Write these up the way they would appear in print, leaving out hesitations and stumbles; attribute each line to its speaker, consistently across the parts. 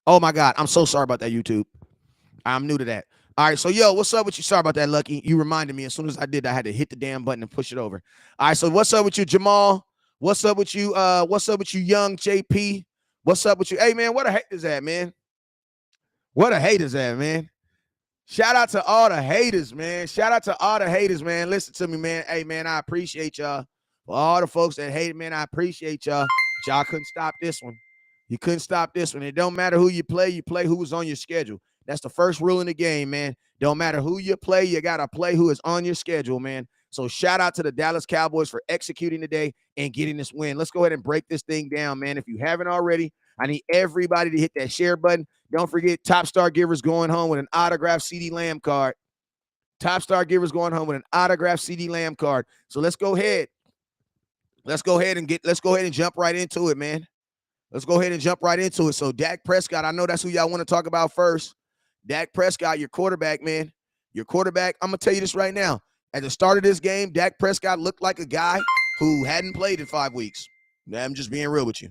Speaker 1: Oh my God, I'm so sorry about that, YouTube. I'm new to that. All right, so yo, what's up with you? Sorry about that, Lucky. You reminded me as soon as I did, I had to hit the damn button and push it over. All right, so what's up with you, Jamal? What's up with you? What's up with you, young JP? What's up with you? Hey man, what a hate is that, man? What a hate is that, man? Shout out to all the haters, man. Shout out to all the haters, man. Listen to me, man. Hey man, I appreciate y'all. For all the folks that hate, man, I appreciate y'all. But y'all couldn't stop this one. You couldn't stop this one. It don't matter who you play who is on your schedule. That's the first rule in the game, man. Don't matter who you gotta play who is on your schedule, man. So shout out to the Dallas Cowboys for executing today and getting this win. Let's go ahead and break this thing down, man. If you haven't already, I need everybody to hit that share button. Don't forget, Top Star Givers going home with an autographed CD Lamb card. Top Star Givers going home with an autographed CD Lamb card. So let's go ahead. Let's go ahead and jump right into it, man. Let's go ahead and jump right into it. So Dak Prescott, I know that's who y'all want to talk about first. Dak Prescott, your quarterback, man. Your quarterback, I'm going to tell you this right now. At the start of this game, Dak Prescott looked like a guy who hadn't played in 5 weeks. I'm just being real with you.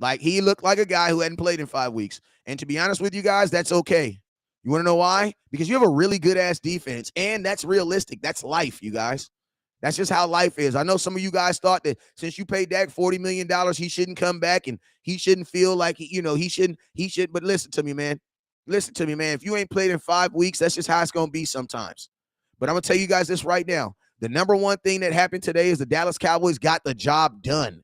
Speaker 1: Like, he looked like a guy who hadn't played in 5 weeks. And to be honest with you guys, that's okay. You want to know why? Because you have a really good-ass defense, and that's realistic. That's life, you guys. That's just how life is. I know some of you guys thought that since you paid Dak $40 million, he shouldn't come back and he shouldn't feel like, he should. But listen to me, man. Listen to me, man. If you ain't played in 5 weeks, that's just how it's going to be sometimes. But I'm going to tell you guys this right now. The number one thing that happened today is the Dallas Cowboys got the job done.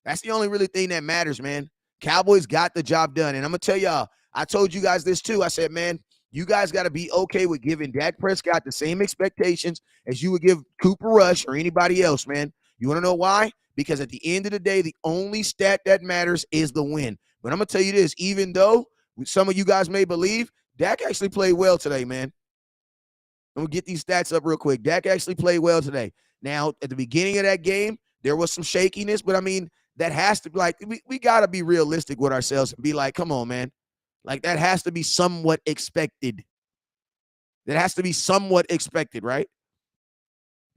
Speaker 1: That's the only really thing that matters, man. Cowboys got the job done. And I'm going to tell y'all, I told you guys this too. I said, man, you guys got to be okay with giving Dak Prescott the same expectations as you would give Cooper Rush or anybody else, man. You want to know why? Because at the end of the day, the only stat that matters is the win. But I'm going to tell you this, even though some of you guys may believe, Dak actually played well today, man. I'm going to get these stats up real quick. Dak actually played well today. Now, at the beginning of that game, there was some shakiness, but I mean, that has to be like, we got to be realistic with ourselves and be like, come on, man. Like, that has to be somewhat expected. That has to be somewhat expected, right?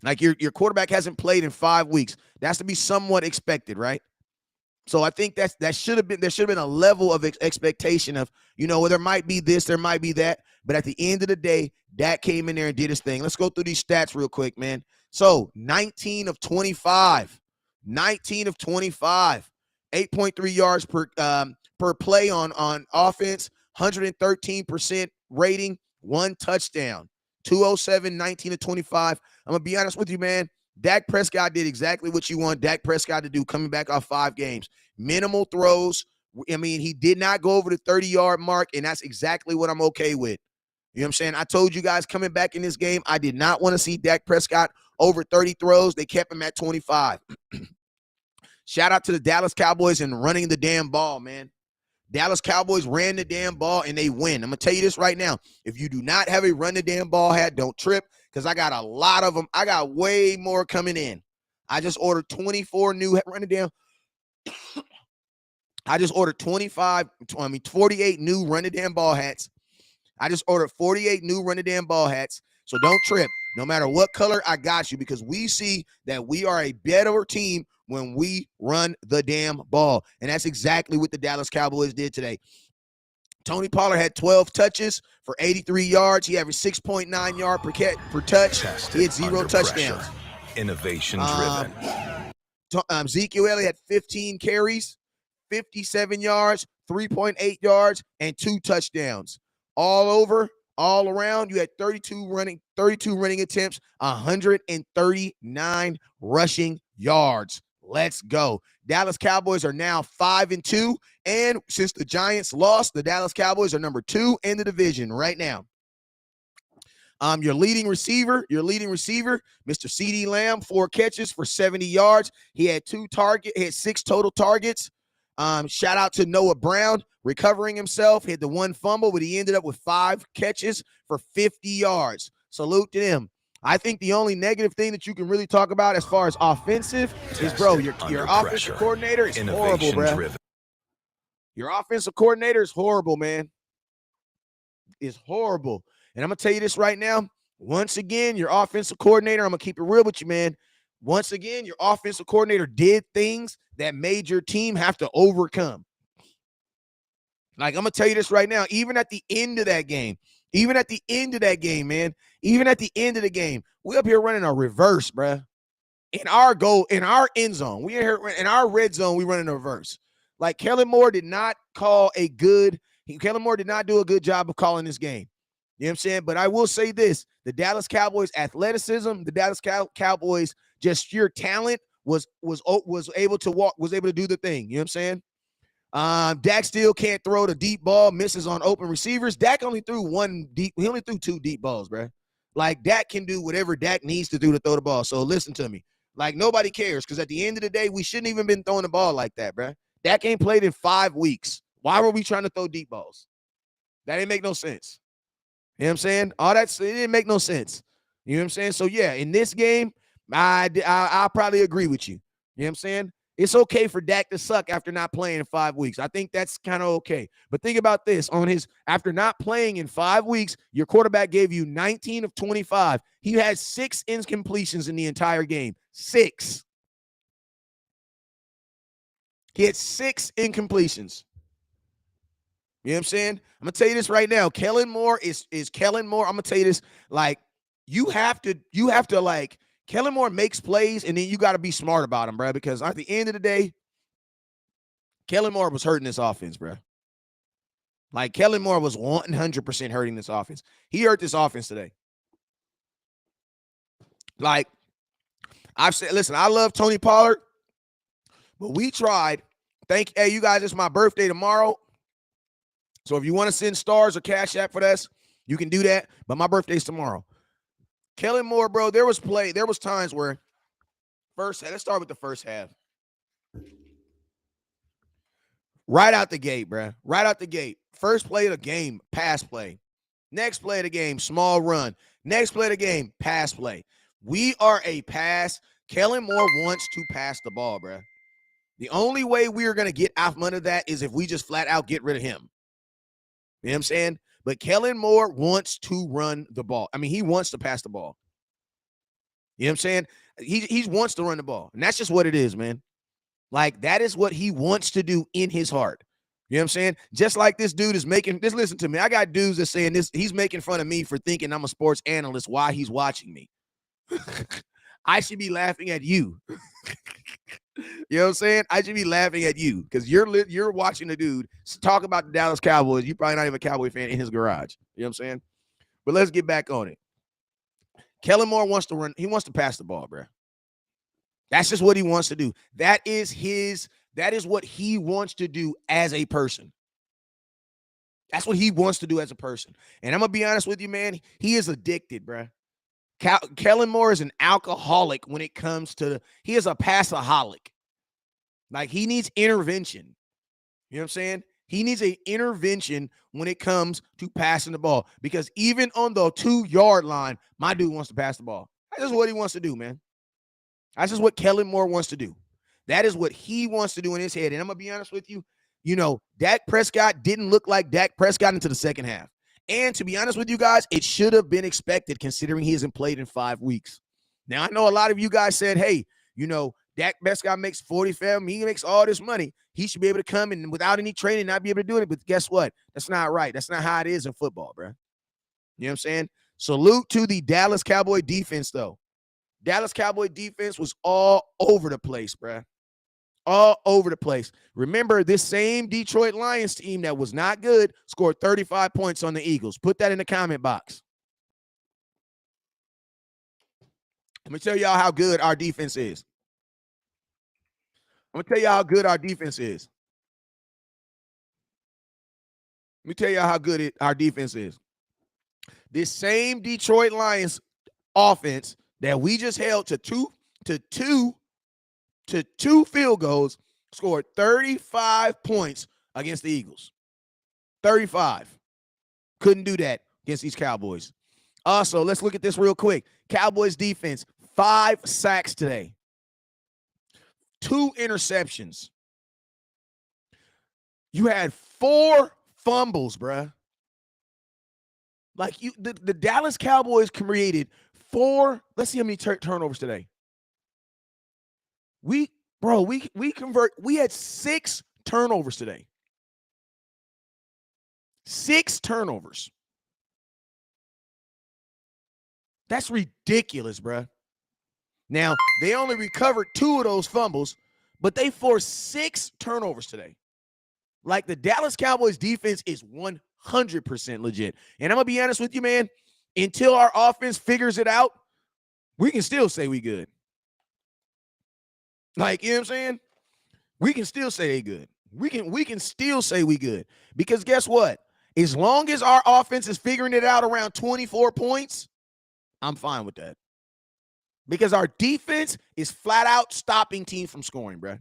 Speaker 1: Like, your quarterback hasn't played in 5 weeks. That has to be somewhat expected, right? So I think there should have been a level of expectation of, well, there might be this, there might be that. But at the end of the day, Dak came in there and did his thing. Let's go through these stats real quick, man. So 19 of 25, 8.3 yards per play on offense, 113% rating, 1 touchdown, 207, 19 of 25. I'm going to be honest with you, man. Dak Prescott did exactly what you want Dak Prescott to do coming back off 5 games. Minimal throws. I mean, he did not go over the 30-yard mark, and that's exactly what I'm okay with. You know what I'm saying? I told you guys coming back in this game, I did not want to see Dak Prescott over 30 throws. They kept him at 25. Shout out to the Dallas Cowboys and running the damn ball, man. Dallas Cowboys ran the damn ball, and they win. I'm going to tell you this right now. If you do not have a run the damn ball hat, don't trip, because I 48 a lot of them. I got way more coming in. I just ordered 24 new run the damn. I just ordered 48 new run the damn ball hats. I just ordered 48 new run the damn ball hats. So don't trip. No matter what color, I got you, because we see that we are a better team when we run the damn ball. And that's exactly what the Dallas Cowboys did today. Tony Pollard had 12 touches for 83 yards. He averaged 6.9 yards per touch. He had 0 touchdowns.
Speaker 2: Innovation driven.
Speaker 1: Ezekiel Elliott had 15 carries, 57 yards, 3.8 yards, and 2 touchdowns. All around, you had 32 running attempts, 139 rushing yards. Let's go. Dallas Cowboys are now 5-2, and since the Giants lost, the Dallas Cowboys are number 2 in the division right now. Your leading receiver, Mr. CD Lamb, 4 catches for 70 yards. He had 6 total targets. Shout out to Noah Brown, recovering himself. He had the 1 fumble, but he ended up with 5 catches for 50 yards. Salute to him. I think the only negative thing that you can really talk about as far as offensive is, bro, your offensive coordinator is horrible, bro. Your offensive coordinator is horrible, man. Is horrible. And I'm going to tell you this right now. Once again, your offensive coordinator, I'm going to keep it real with you, man. Once again, your offensive coordinator did things that made your team have to overcome. Like, I'm going to tell you this right now, even at the end of that game, man, even at the end of the game, we up here running a reverse, bruh. In our end zone, we in here in our red zone, we running a reverse. Like, Kellen Moore did not do a good job of calling this game. You know what I'm saying? But I will say this, the Dallas Cowboys athleticism, the Dallas Cowboys just sheer talent was able to do the thing. You know what I'm saying? Dak still can't throw the deep ball, misses on open receivers. Dak only threw he only threw 2 deep balls, bro. Like, Dak can do whatever Dak needs to do to throw the ball. So listen to me. Like, nobody cares, because at the end of the day, we shouldn't even been throwing the ball like that, bro. Dak ain't played in 5 weeks. Why were we trying to throw deep balls? That didn't make no sense. You know what I'm saying? It didn't make no sense. You know what I'm saying? So, yeah, in this game, I'll probably agree with you. You know what I'm saying? It's okay for Dak to suck after not playing in 5 weeks. I think that's kind of okay. But think about this. After not playing in 5 weeks, your quarterback gave you 19 of 25. He had 6 incompletions in the entire game. 6. He had 6 incompletions. You know what I'm saying? I'm going to tell you this right now. Kellen Moore is Kellen Moore. I'm going to tell you this. Like, you have to like, Kellen Moore makes plays, and then you got to be smart about him, bro, because at the end of the day, Kellen Moore was hurting this offense, bro. Like, Kellen Moore was 100% hurting this offense. He hurt this offense today. Like, I've said, listen, I love Tony Pollard, but we tried. Hey, you guys, it's my birthday tomorrow. So if you want to send stars or Cash App for this, you can do that. But my birthday's tomorrow. Kellen Moore, bro, there was times where let's start with the first half. Right out the gate, bro. Right out the gate. First play of the game, pass play. Next play of the game, small run. Next play of the game, pass play. We are a pass. Kellen Moore wants to pass the ball, bro. The only way we are going to get out from under that is if we just flat out get rid of him. You know what I'm saying? But Kellen Moore wants to run the ball. I mean, he wants to pass the ball. You know what I'm saying? He wants to run the ball. And that's just what it is, man. Like, that is what he wants to do in his heart. You know what I'm saying? Just like this dude is making this. Listen to me. I got dudes that saying this. He's making fun of me for thinking I'm a sports analyst while he's watching me. I should be laughing at you. You know what I'm saying? I should be laughing at you because you're watching the dude talk about the Dallas Cowboys. You're probably not even a Cowboy fan in his garage. You know what I'm saying? But let's get back on it. Kellen Moore wants to run. He wants to pass the ball, bro. That's just what he wants to do. That is what he wants to do as a person. That's what he wants to do as a person. And I'm going to be honest with you, man. He is addicted, bro. Kellen Moore is an alcoholic when it comes to he is a passaholic. Like, he needs intervention. You know what I'm saying? He needs an intervention when it comes to passing the ball, because even on the 2-yard line, my dude wants to pass the ball. That's just what he wants to do, man. That's just what Kellen Moore wants to do. That is what he wants to do in his head. And I'm going to be honest with you, Dak Prescott didn't look like Dak Prescott into the second half. And to be honest with you guys, it should have been expected considering he hasn't played in 5 weeks. Now, I know a lot of you guys said, hey, Dak Prescott makes 45. He makes all this money. He should be able to come and without any training not be able to do it. But guess what? That's not right. That's not how it is in football, bro. You know what I'm saying? Salute to the Dallas Cowboy defense, though. Dallas Cowboy defense was all over the place, bro. All over the place. Remember, this same Detroit Lions team that was not good scored 35 points on the Eagles. Put that in the comment box. Let me tell y'all how good our defense is. I'm going to tell y'all how good our defense is. Let me tell y'all how good our defense is. This same Detroit Lions offense that we just held to two field goals scored 35 points against the Eagles. 35. Couldn't do that against these Cowboys. Also, let's look at this real quick. Cowboys defense, 5 sacks today. 2 interceptions. You had 4 fumbles, bruh. Like, the Dallas Cowboys created 4. Let's see how many turnovers today. We had 6 turnovers today. 6 turnovers. That's ridiculous, bruh. Now, they only recovered 2 of those fumbles, but they forced 6 turnovers today. Like, the Dallas Cowboys defense is 100% legit. And I'm going to be honest with you, man, until our offense figures it out, we can still say we good. Like, you know what I'm saying? We can still say they good. We can still say we good. Because guess what? As long as our offense is figuring it out around 24 points, I'm fine with that. Because our defense is flat out stopping teams from scoring, bro.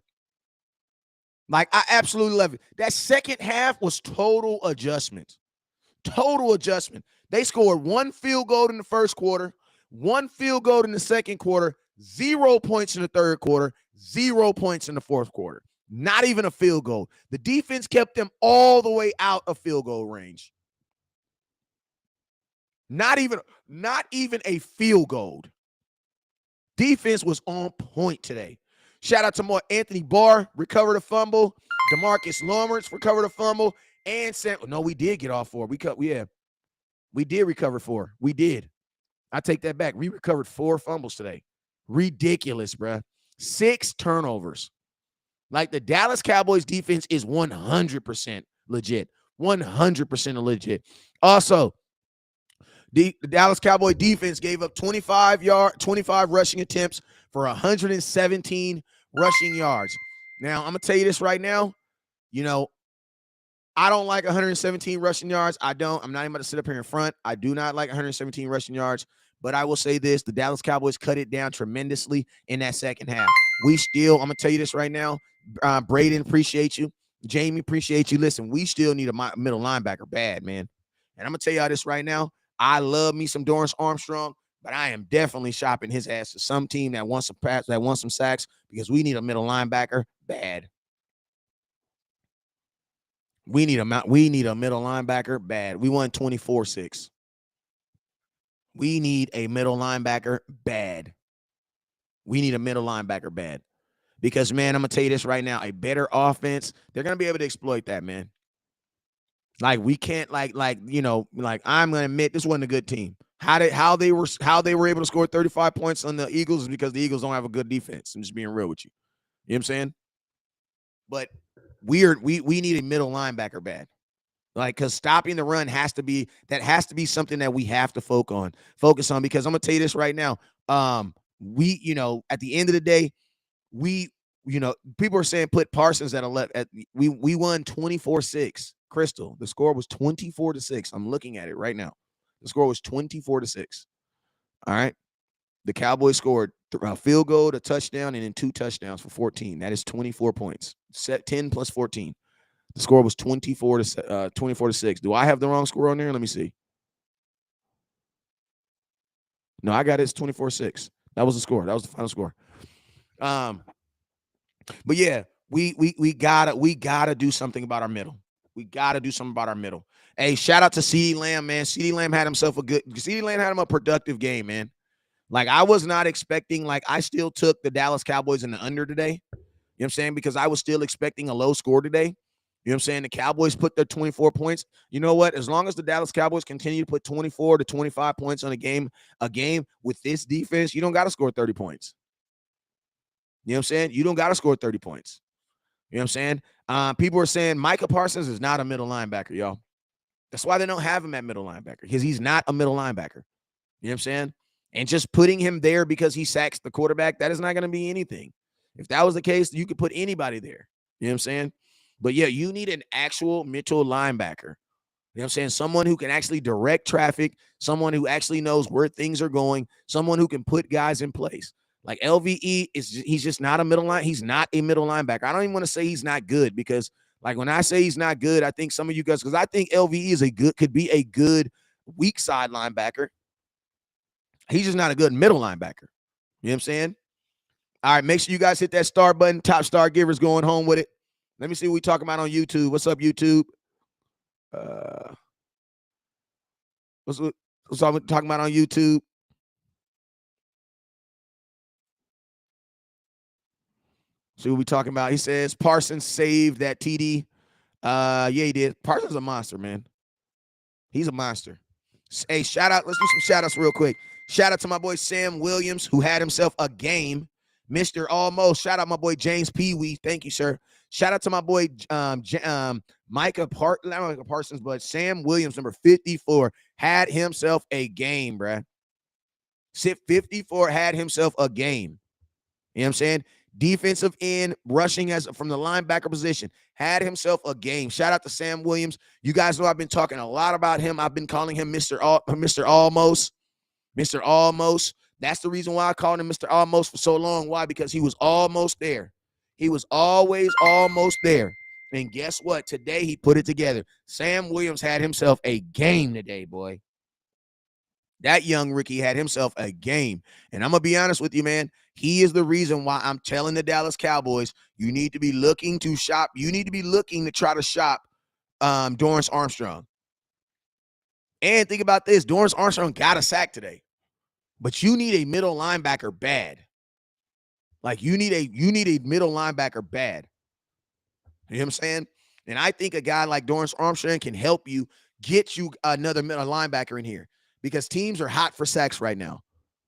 Speaker 1: Like, I absolutely love it. That second half was total adjustment. Total adjustment. They scored 1 field goal in the first quarter, 1 field goal in the second quarter, 0 points in the third quarter, 0 points in the fourth quarter. Not even a field goal. The defense kept them all the way out of field goal range. Not even a field goal. Defense was on point today. Shout out to more Anthony Barr, recovered a fumble. DeMarcus Lawrence recovered a fumble. And no, we did get off 4. We did recover 4. We did. I take that back. We recovered 4 fumbles today. Ridiculous, bruh. 6 turnovers. Like, the Dallas Cowboys defense is 100% legit. 100% legit. Also, the Dallas Cowboy defense gave up 25 rushing attempts for 117 rushing yards. Now, I'm going to tell you this right now. You know, I don't like 117 rushing yards. I'm not even about to sit up here in front. I do not like 117 rushing yards. But I will say this, the Dallas Cowboys cut it down tremendously in that second half. I'm going to tell you this right now. Braden, appreciate you. Jamie, appreciate you. Listen, we still need a middle linebacker bad, man. And I'm going to tell y'all this right now. I love me some Dorrance Armstrong, but I am definitely shopping his ass to some team that wants some sacks, because we need a middle linebacker bad. We need a middle linebacker bad. We won 24-6. We need a middle linebacker bad. We need a middle linebacker bad. Because, man, I'm going to tell you this right now. A better offense, they're going to be able to exploit that, man. Like, we can't, I'm going to admit, this wasn't a good team. How they were able to score 35 points on the Eagles is because the Eagles don't have a good defense. I'm just being real with you. You know what I'm saying? But we need a middle linebacker bad. Like, because stopping the run has to be something that we have to focus on. Because I'm going to tell you this right now. At the end of the day, people are saying put Parsons at 11. We won 24-6. Crystal, the score was 24-6. I'm looking at it right now. The score was 24-6. All right. The Cowboys scored a field goal, a touchdown, and then 2 touchdowns for 14. That is 24 points. 10 plus 14. The score was 24-6. Do I have the wrong score on there? Let me see. No, I got it. It's 24-6. That was the score. That was the final score. But yeah, we gotta do something about our middle. We gotta do something about our middle. Hey, shout out to CeeDee Lamb, man. CeeDee Lamb had a productive game, man. Like, I was not expecting, I still took the Dallas Cowboys in the under today. You know what I'm saying? Because I was still expecting a low score today. You know what I'm saying? The Cowboys put their 24 points. You know what? As long as the Dallas Cowboys continue to put 24 to 25 points on a game with this defense, you don't got to score 30 points. You know what I'm saying? You don't got to score 30 points. You know what I'm saying? People are saying Micah Parsons is not a middle linebacker, y'all. That's why they don't have him at middle linebacker, because he's not a middle linebacker. You know what I'm saying? And just putting him there because he sacks the quarterback, that is not going to be anything. If that was the case, you could put anybody there. You know what I'm saying? But yeah, you need an actual middle linebacker. You know what I'm saying? Someone who can actually direct traffic, someone who actually knows where things are going, someone who can put guys in place. Like, LVE he's just not a middle line. He's not a middle linebacker. I don't even want to say he's not good, because, like, when I say he's not good, I think some of you guys, because I think LVE could be a good weak side linebacker. He's just not a good middle linebacker. You know what I'm saying? All right, make sure you guys hit that star button. Top star givers going home with it. Let me see what we talking about on YouTube. What's up, YouTube? What's we talking about on YouTube? See what we talking about. He says Parsons saved that TD. Yeah, he did. Parsons is a monster, man. He's a monster. Hey, shout out. Let's do some shout outs real quick. Shout out to my boy Sam Williams, who had himself a game. Mr. Almost. Shout out my boy James Pee Wee. Thank you, sir. Shout out to my boy Micah not Micah Parsons, but Sam Williams, number 54, had himself a game, bruh. 54 had himself a game. You know what I'm saying? Defensive end, rushing as from the linebacker position, had himself a game. Shout out to Sam Williams. You guys know I've been talking a lot about him. I've been calling him Mr. Almost. Mr. Almost. That's the reason why I called him Mr. Almost for so long. Why? Because he was almost there. He was always almost there. And guess what? Today he put it together. Sam Williams had himself a game today, boy. That young Ricky had himself a game. And I'm going to be honest with you, man. He is the reason why I'm telling the Dallas Cowboys, you need to be looking to shop. You need to be looking to try to shop Dorrance Armstrong. And think about this. Dorrance Armstrong got a sack today. But you need a middle linebacker bad. Like you need a middle linebacker bad. You know what I'm saying? And I think a guy like Dorrance Armstrong can help you get you another middle linebacker in here because teams are hot for sacks right now.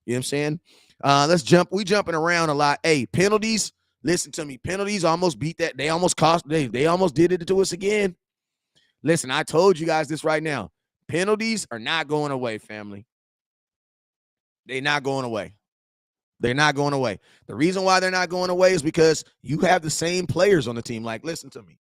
Speaker 1: You know what I'm saying? Let's jump. We jumping around a lot. Hey, penalties. Listen to me. Penalties almost beat that. They almost cost. They almost did it to us again. Listen, I told you guys this right now. Penalties are not going away, family. They're not going away. They're not going away. The reason why they're not going away is because you have the same players on the team. Like, listen to me.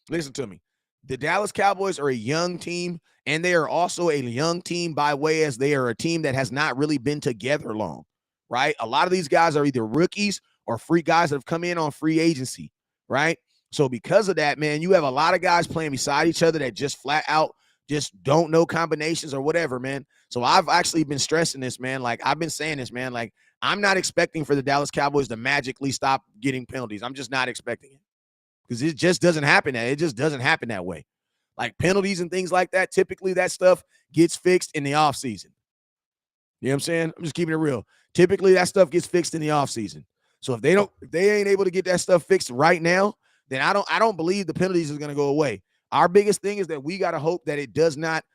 Speaker 1: Listen to me. The Dallas Cowboys are a young team, and they are also a young team by way as they are a team that has not really been together long, right? A lot of these guys are either rookies or free guys that have come in on free agency, right? So because of that, man, you have a lot of guys playing beside each other that just flat out just don't know combinations or whatever, man. So I've actually been stressing this, man. Like, I've been saying this, man. Like, I'm not expecting for the Dallas Cowboys to magically stop getting penalties. I'm just not expecting it because it just doesn't happen. It just doesn't happen that way. Like penalties and things like that, typically that stuff gets fixed in the offseason. You know what I'm saying? I'm just keeping it real. Typically that stuff gets fixed in the offseason. So if they ain't able to get that stuff fixed right now, then I don't believe the penalties is going to go away. Our biggest thing is that we got to hope that it does not,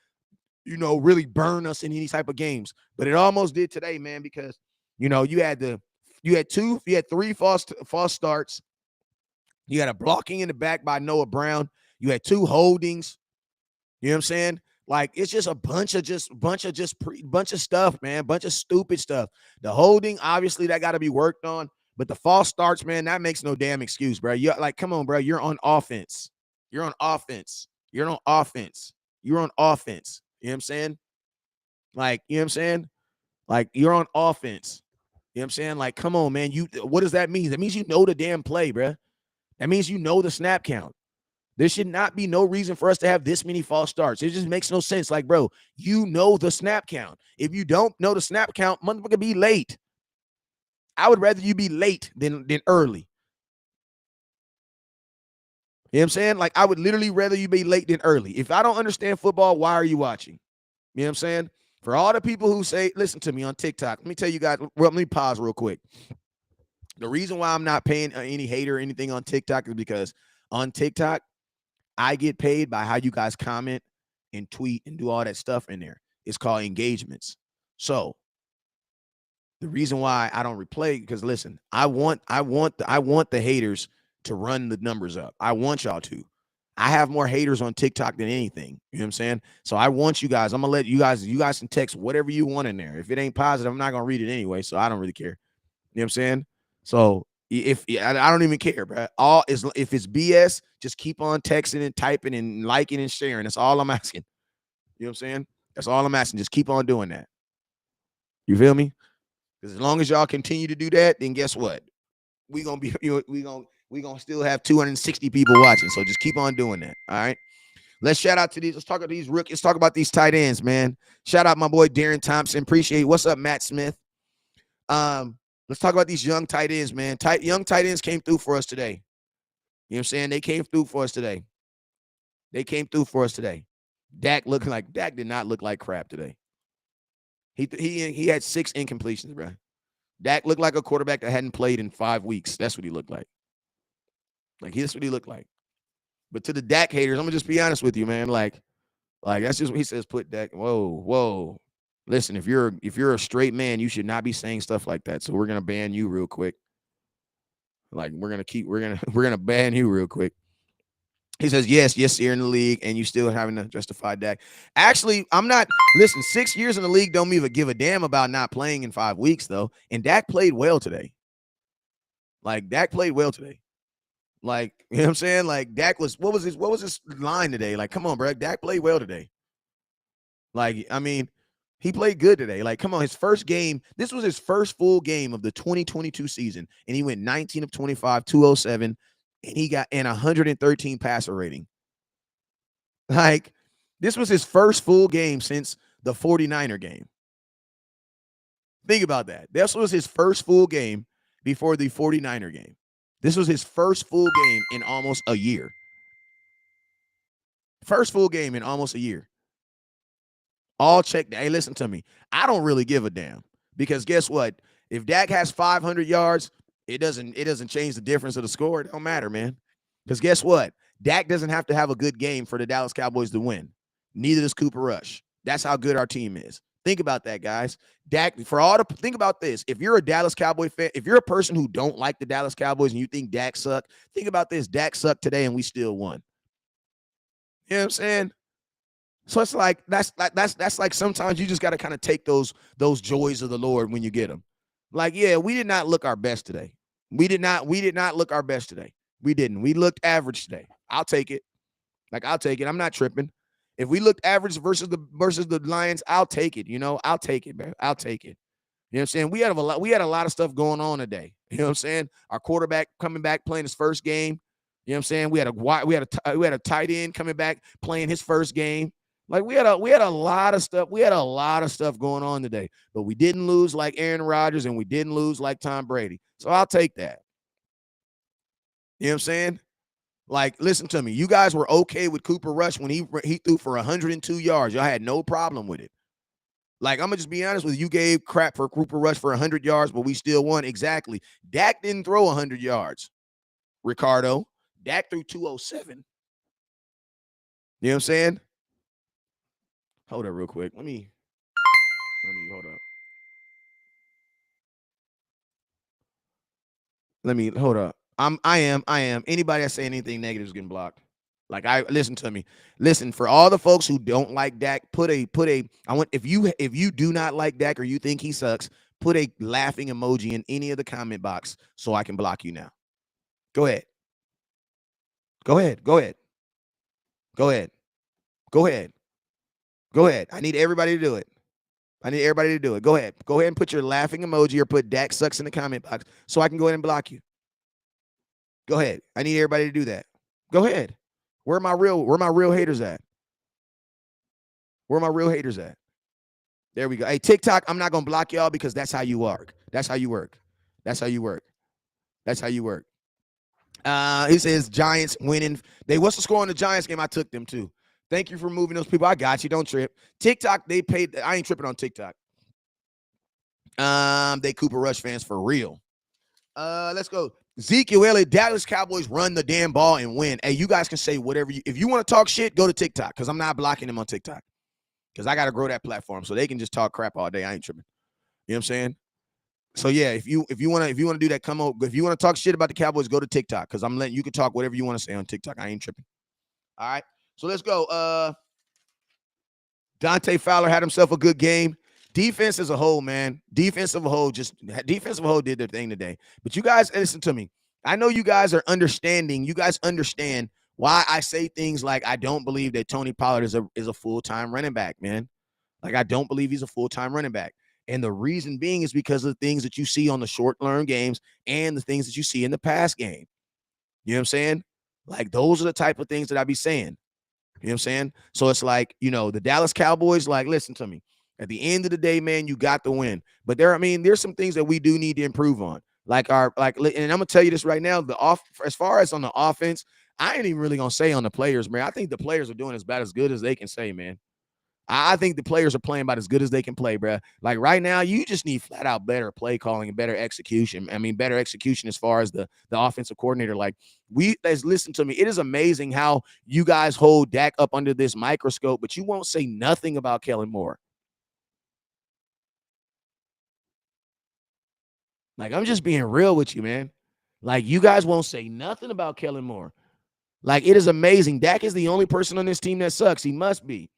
Speaker 1: really burn us in any type of games. But it almost did today, man, because you had three false starts. You had a blocking in the back by Noah Brown. You had two holdings. You know what I'm saying? Like, it's just a bunch of stuff, man. Bunch of stupid stuff. The holding, obviously, that got to be worked on. But the false starts, man, that makes no damn excuse, bro. You're like, come on, bro. You're on offense. You're on offense. You're on offense. You're on offense. You know what I'm saying? Like, you know what I'm saying? Like, you're on offense. You know what I'm saying? Like, come on, man. What does that mean? That means you know the damn play, bro. That means you know the snap count. There should not be no reason for us to have this many false starts. It just makes no sense. Like, bro, you know the snap count. If you don't know the snap count, motherfucker, be late. I would rather you be late than early. You know what I'm saying? Like, I would literally rather you be late than early. If I don't understand football, why are you watching? You know what I'm saying? For all the people who say, listen to me on TikTok, let me tell you guys, well, let me pause real quick. The reason why I'm not paying any hate or anything on TikTok is because on TikTok, I get paid by how you guys comment and tweet and do all that stuff in there. It's called engagements. So the reason why I don't replay, because listen, I want the haters to run the numbers up. I want y'all to. I have more haters on TikTok than anything. You know what I'm saying? So I want you guys. I'm gonna let you guys can text whatever you want in there. If it ain't positive, I'm not gonna read it anyway. So I don't really care. You know what I'm saying? So if I don't even care, bro. If it's BS, just keep on texting and typing and liking and sharing. That's all I'm asking. You know what I'm saying? That's all I'm asking. Just keep on doing that. You feel me? Because as long as y'all continue to do that, then guess what? We gonna still have 260 people watching. So just keep on doing that. All right. Let's shout out to these. Let's talk about these rookies. Let's talk about these tight ends, man. Shout out my boy Darren Thompson. Appreciate it. What's up, Matt Smith? Let's talk about these young tight ends, man. Young tight ends came through for us today. You know what I'm saying? They came through for us today. Dak did not look like crap today. He had 6 incompletions, bro. Dak looked like a quarterback that hadn't played in 5 weeks. That's what he looked like. That's what he looked like. But to the Dak haters, I'm gonna just be honest with you, man. Like, Like that's just what he says. Put Dak. Whoa, whoa. Listen, if you're a straight man, you should not be saying stuff like that. So we're gonna ban you real quick. Like we're gonna ban you real quick. He says, yes, you're in the league, and you still having to justify Dak. Actually, I'm not. Listen, 6 years in the league don't even give a damn about not playing in 5 weeks, though. And Dak played well today. Like Dak played well today. Like, you know what I'm saying? Like Dak was what was his line today? Like, come on, bro. Dak played well today. Like, I mean, he played good today. Like, come on, his first game. This was his first full game of the 2022 season, and he went 19 of 25, 207, and he got an 113 passer rating. Like, this was his first full game since the 49er game. Think about that. This was his first full game before the 49er game. This was his first full game in almost a year. First full game in almost a year. All check. Hey, listen to me. I don't really give a damn because guess what? If Dak has 500 yards, it doesn't change the difference of the score. It don't matter, man. Because guess what? Dak doesn't have to have a good game for the Dallas Cowboys to win. Neither does Cooper Rush. That's how good our team is. Think about that, guys. Dak, think about this. If you're a Dallas Cowboy fan, if you're a person who don't like the Dallas Cowboys and you think Dak sucked, think about this. Dak sucked today and we still won. You know what I'm saying? So it's like that's like sometimes you just got to kind of take those joys of the Lord when you get them. Like, yeah, we did not look our best today. We did not look our best today. We didn't. We looked average today. I'll take it. Like, I'll take it. I'm not tripping. If we looked average versus the Lions, I'll take it. You know, I'll take it, man. I'll take it. You know what I'm saying? We had a lot of stuff going on today. You know what I'm saying? Our quarterback coming back playing his first game. You know what I'm saying? We had a tight end coming back playing his first game. Like we had a lot of stuff. We had a lot of stuff going on today, but we didn't lose like Aaron Rodgers and we didn't lose like Tom Brady. So I'll take that. You know what I'm saying? Like, listen to me. You guys were okay with Cooper Rush when he threw for 102 yards. Y'all had no problem with it. Like, I'm going to just be honest with you. You gave crap for Cooper Rush for 100 yards, but we still won. Exactly. Dak didn't throw 100 yards, Ricardo. Dak threw 207. You know what I'm saying? Hold up real quick. Let me hold up. Hold up. I am. Anybody that say anything negative is getting blocked. Like, listen to me. Listen, for all the folks who don't like Dak, if you do not like Dak or you think he sucks, put a laughing emoji in any of the comment box so I can block you now. Go ahead. Go ahead. I need everybody to do it. Go ahead. Go ahead and put your laughing emoji or put Dak sucks in the comment box so I can go ahead and block you. Go ahead. I need everybody to do that. Go ahead. Where are my real haters at? Where are my real haters at? There we go. Hey, TikTok, I'm not going to block y'all because that's how you work. That's how you work. He says Giants winning. What's the score on the Giants game? I took them too. Thank you for moving those people. I got you. Don't trip. TikTok, they paid. I ain't tripping on TikTok. They Cooper Rush fans for real. Let's go. Ezekiel Elliott, Dallas Cowboys run the damn ball and win. Hey, you guys can say whatever if you want to talk shit, go to TikTok because I'm not blocking them on TikTok because I got to grow that platform so they can just talk crap all day. I ain't tripping. You know what I'm saying? So yeah, if you want to do that, come on. If you want to talk shit about the Cowboys, go to TikTok because I'm letting you can talk whatever you want to say on TikTok. I ain't tripping. All right. So let's go. Dante Fowler had himself a good game. Defense as a whole, man. Defense of a whole did their thing today. But you guys, listen to me. I know you guys are understanding. You guys understand why I say things like I don't believe that Tony Pollard is a full-time running back, man. Like I don't believe he's a full-time running back. And the reason being is because of the things that you see on the short-term games and the things that you see in the pass game. You know what I'm saying? Like those are the type of things that I be saying. You know what I'm saying? So it's like, the Dallas Cowboys, like, listen to me. At the end of the day, man, you got the win. But there's some things that we do need to improve on. And I'm gonna tell you this right now. As far as on the offense, I ain't even really gonna say on the players, man. I think the players are doing as good as they can say, man. I think the players are playing about as good as they can play, bro. Like right now, you just need flat out better play calling and better execution. I mean, better execution as far as the offensive coordinator. Like listen to me. It is amazing how you guys hold Dak up under this microscope, but you won't say nothing about Kellen Moore. Like, I'm just being real with you, man. Like, you guys won't say nothing about Kellen Moore. Like, it is amazing. Dak is the only person on this team that sucks. He must be.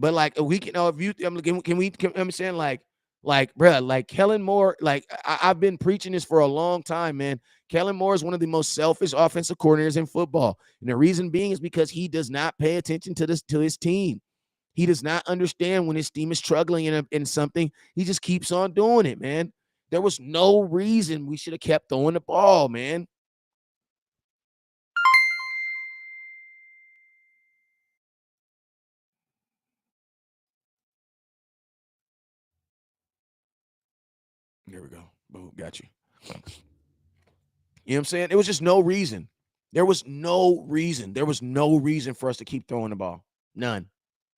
Speaker 1: But like we can, if you I'm saying bruh, like Kellen Moore, like I've been preaching this for a long time, man. Kellen Moore is one of the most selfish offensive coordinators in football. And the reason being is because he does not pay attention to his team. He does not understand when his team is struggling in something. He just keeps on doing it, man. There was no reason we should have kept throwing the ball, man. There we go. Boom, got you. You know what I'm saying? There was just no reason. There was no reason. There was no reason for us to keep throwing the ball. None.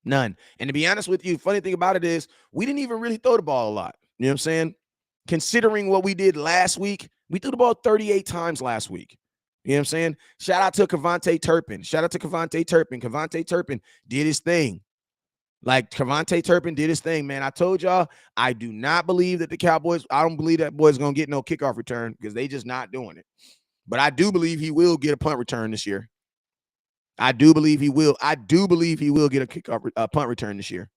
Speaker 1: None. And to be honest with you, funny thing about it is we didn't even really throw the ball a lot. You know what I'm saying? Considering what we did last week, we threw the ball 38 times last week. You know what I'm saying? Shout out to KaVontae Turpin. Shout out to KaVontae Turpin. KaVontae Turpin did his thing. Like KaVontae Turpin did his thing, man. I told y'all, I do not believe that the Cowboys, I don't believe that boy's going to get no kickoff return because they just not doing it. But I do believe he will get a punt return this year. I do believe he will. I do believe he will get a punt return this year.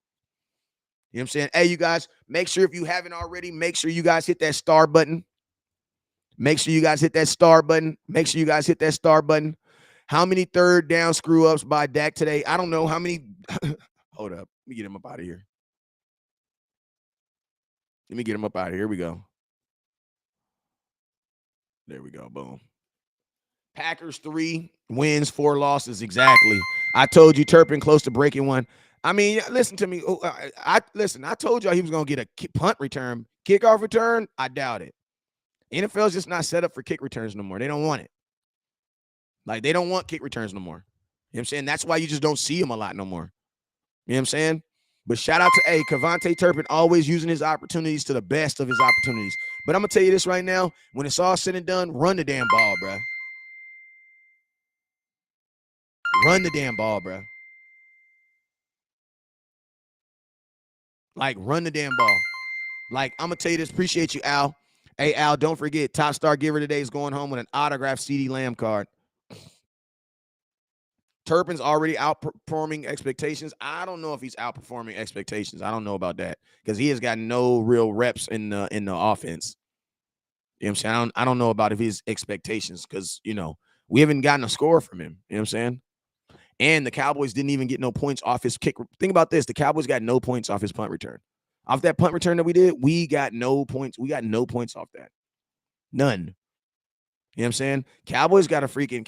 Speaker 1: You know what I'm saying? Hey, you guys, make sure if you haven't already, make sure you guys hit that star button. Make sure you guys hit that star button. Make sure you guys hit that star button. How many third down screw ups by Dak today? I don't know how many. Hold up. Let me get him up out of here. Let me get him up out of here. Here we go. There we go. Boom. Packers 3 wins, 4 losses. Exactly. I told you Turpin close to breaking one. I mean, listen to me. I told y'all he was going to get a punt return. Kickoff return, I doubt it. NFL's just not set up for kick returns no more. They don't want it. Like, they don't want kick returns no more. You know what I'm saying? That's why you just don't see them a lot no more. You know what I'm saying? But shout out to KaVontae Turpin, always using his opportunities to the best of his opportunities. But I'm going to tell you this right now. When it's all said and done, run the damn ball, bro. Run the damn ball, bro. Like, run the damn ball. Like, I'm going to tell you this. Appreciate you, Al. Hey, Al, don't forget, top star giver today is going home with an autographed CeeDee Lamb card. Turpin's already outperforming expectations. I don't know if he's outperforming expectations. I don't know about that because he has got no real reps in the offense. You know what I'm saying? I don't know about if his expectations because, we haven't gotten a score from him. You know what I'm saying? And the Cowboys didn't even get no points off his kick. Think about this. The Cowboys got no points off his punt return. Off that punt return that we did, we got no points. We got no points off that. None. You know what I'm saying? Cowboys have to freaking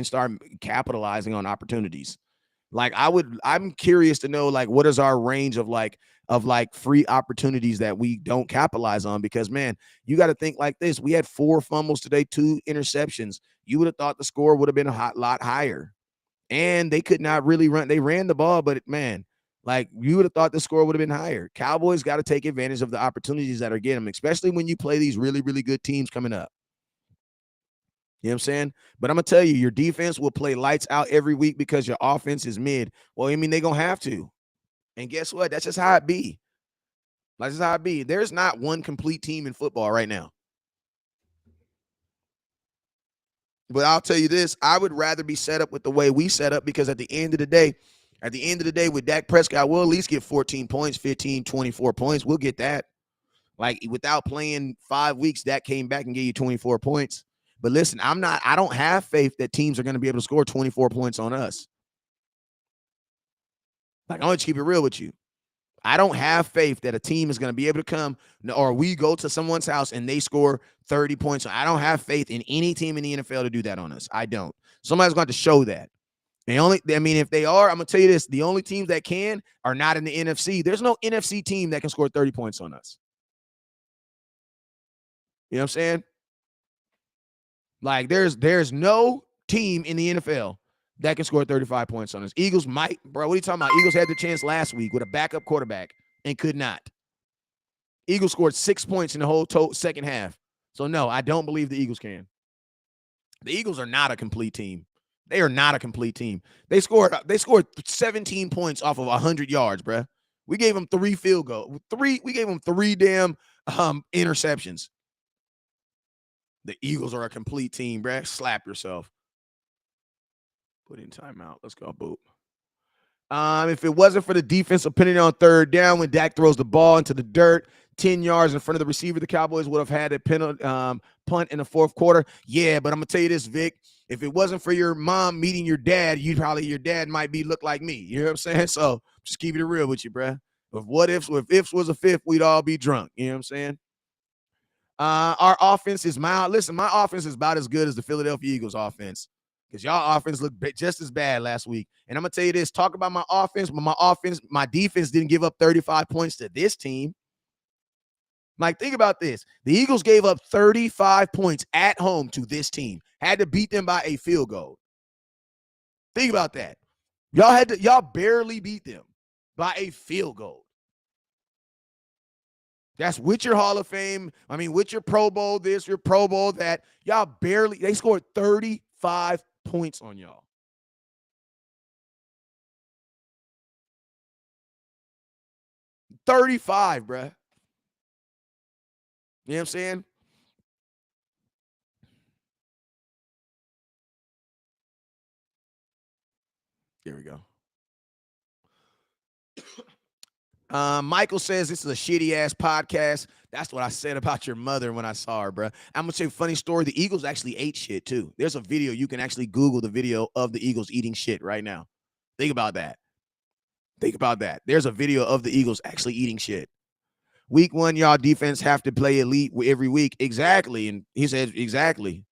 Speaker 1: start capitalizing on opportunities. Like I'm curious to know like what is our range of free opportunities that we don't capitalize on because man, you got to think like this. We had 4 fumbles today, 2 interceptions. You would have thought the score would have been a lot higher. And they could not really run. They ran the ball, but man, like you would have thought the score would have been higher. Cowboys got to take advantage of the opportunities that are getting them, especially when you play these really, really good teams coming up. You know what I'm saying? But I'm going to tell you, your defense will play lights out every week because your offense is mid. Well, I mean, they're going to have to. And guess what? That's just how it be. That's just how it be. There's not one complete team in football right now. But I'll tell you this, I would rather be set up with the way we set up because at the end of the day, with Dak Prescott, we'll at least get 14 points, 15, 24 points. We'll get that. Like without playing 5 weeks, Dak came back and gave you 24 points. But listen, I don't have faith that teams are going to be able to score 24 points on us. Like, I'm going to keep it real with you. I don't have faith that a team is going to be able to come or we go to someone's house and they score 30 points. I don't have faith in any team in the NFL to do that on us. I don't. Somebody's going to show that. If they are, I'm going to tell you this. The only teams that can are not in the NFC. There's no NFC team that can score 30 points on us. You know what I'm saying? Like there's no team in the NFL that can score 35 points on us. Eagles might, bro. What are you talking about? Eagles had the chance last week with a backup quarterback and could not. Eagles scored 6 points in the whole second half. So, no, I don't believe the Eagles can. The Eagles are not a complete team. They are not a complete team. They scored 17 points off of 100 yards, bro. We gave them 3 field goals. We gave them 3 damn interceptions. The Eagles are a complete team, bro. Slap yourself. Put in timeout. Let's go, boop. If it wasn't for the defensive penalty on third down when Dak throws the ball into the dirt 10 yards in front of the receiver, the Cowboys would have had a penalty, punt in the fourth quarter. Yeah, but I'm going to tell you this, Vic. If it wasn't for your mom meeting your dad, your dad might look like me. You know what I'm saying? So just keep it real with you, bro. If ifs was a fifth, we'd all be drunk. You know what I'm saying? Our offense is mild. Listen, my offense is about as good as the Philadelphia Eagles offense. Because y'all offense looked just as bad last week. And I'm going to tell you this, talk about my offense, but my defense didn't give up 35 points to this team. Like, think about this. The Eagles gave up 35 points at home to this team. Had to beat them by a field goal. Think about that. Y'all barely beat them by a field goal. That's with your Hall of Fame. With your Pro Bowl this, your Pro Bowl that. They scored 35 points on y'all. $35, bruh. You know what I'm saying? Here we go. Michael says this is a shitty ass podcast. That's what I said about your mother when I saw her, bro. I'm gonna say a funny story. The Eagles actually ate shit too. There's a video. You can actually Google the video of the Eagles eating shit right now. Think about that. There's a video of the Eagles actually eating shit. Week 1, y'all defense have to play elite every week. Exactly. And he said, exactly.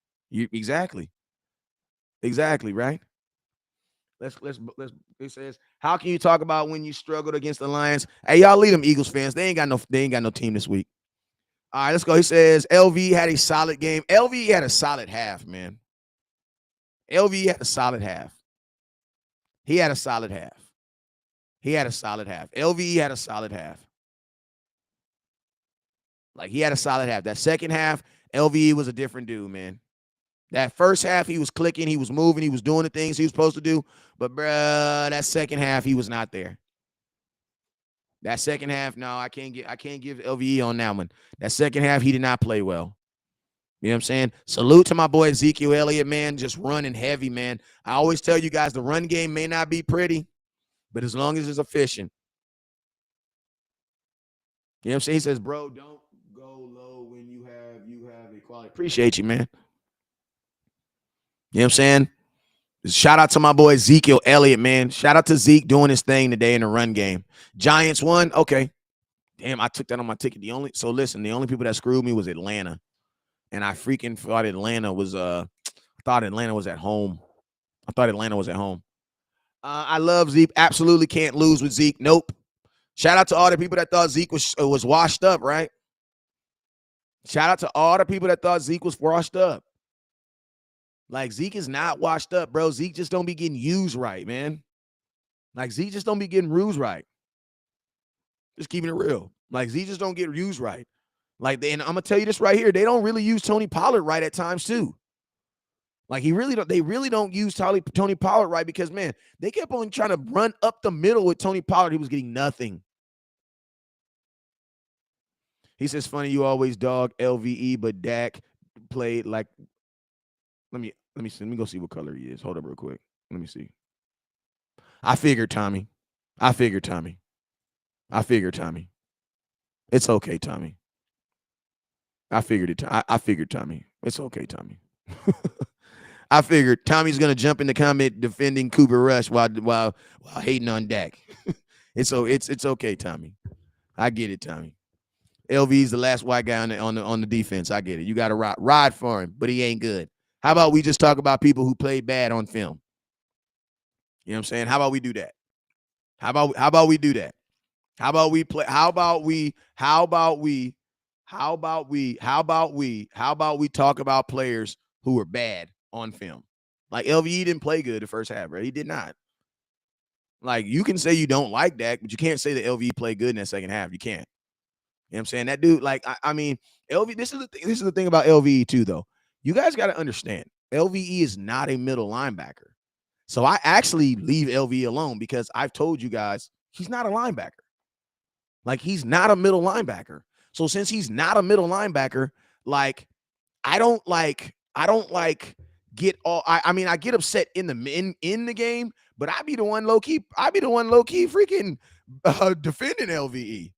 Speaker 1: Exactly, right? It says, how can you talk about when you struggled against the Lions? Hey, y'all lead them Eagles fans. They ain't got no team this week. All right, let's go. He says LV had a solid game. LV had a solid half, man. LV had a solid half. He had a solid half. LV had a solid half. Like, he had a solid half. That second half, LVE was a different dude, man. That first half, he was clicking, he was moving, he was doing the things he was supposed to do. But, bruh, that second half, he was not there. That second half, no, I can't give LVE on that one. That second half, he did not play well. You know what I'm saying? Salute to my boy Ezekiel Elliott, man, just running heavy, man. I always tell you guys, the run game may not be pretty, but as long as it's efficient. You know what I'm saying? He says, bro, don't go low when you have equality. Appreciate you, man. You know what I'm saying? Shout out to my boy Ezekiel Elliott, man. Shout out to Zeke doing his thing today in the run game. Giants won. Okay. Damn, I took that on my ticket. The only people that screwed me was Atlanta. And I freaking thought Atlanta was at home. I love Zeke. Absolutely can't lose with Zeke. Nope. Shout out to all the people that thought Zeke was washed up, right? Shout out to all the people that thought Zeke was washed up. Like, Zeke is not washed up, bro. Zeke just don't be getting used right, man. Like, Zeke just don't be getting used right. Just keeping it real. Like, Zeke just don't get used right. Like, and I'm going to tell you this right here. They don't really use Tony Pollard right at times, too. Like, they really don't use Tony Pollard right because, man, they kept on trying to run up the middle with Tony Pollard. He was getting nothing. He says, funny, you always dog LVE, but Dak played like, let me see. Let me go see what color he is. Hold up real quick. Let me see. I figured, Tommy. It's okay, Tommy. I figured it. I figured, Tommy. It's okay, Tommy. I figured Tommy's gonna jump in the comment defending Cooper Rush while hating on Dak. it's okay, Tommy. I get it, Tommy. LV's the last white guy on the defense. I get it. You got to ride for him, but he ain't good. How about we just talk about people who played bad on film? You know what I'm saying? How about we do that? How about we do that? How about we talk about players who were bad on film? Like LVE didn't play good the first half, bro. He did not. Like you can say you don't like Dak, but you can't say that LVE played good in that second half. You can't. You know what I'm saying? That dude, like, I mean, LV, this is the thing about LVE too, though. You guys got to understand, LVE is not a middle linebacker. So I actually leave LVE alone because I've told you guys he's not a linebacker. Like, he's not a middle linebacker. So since he's not a middle linebacker, like, I don't like get all I mean, I get upset in the game, but I be the one low key freaking defending LVE.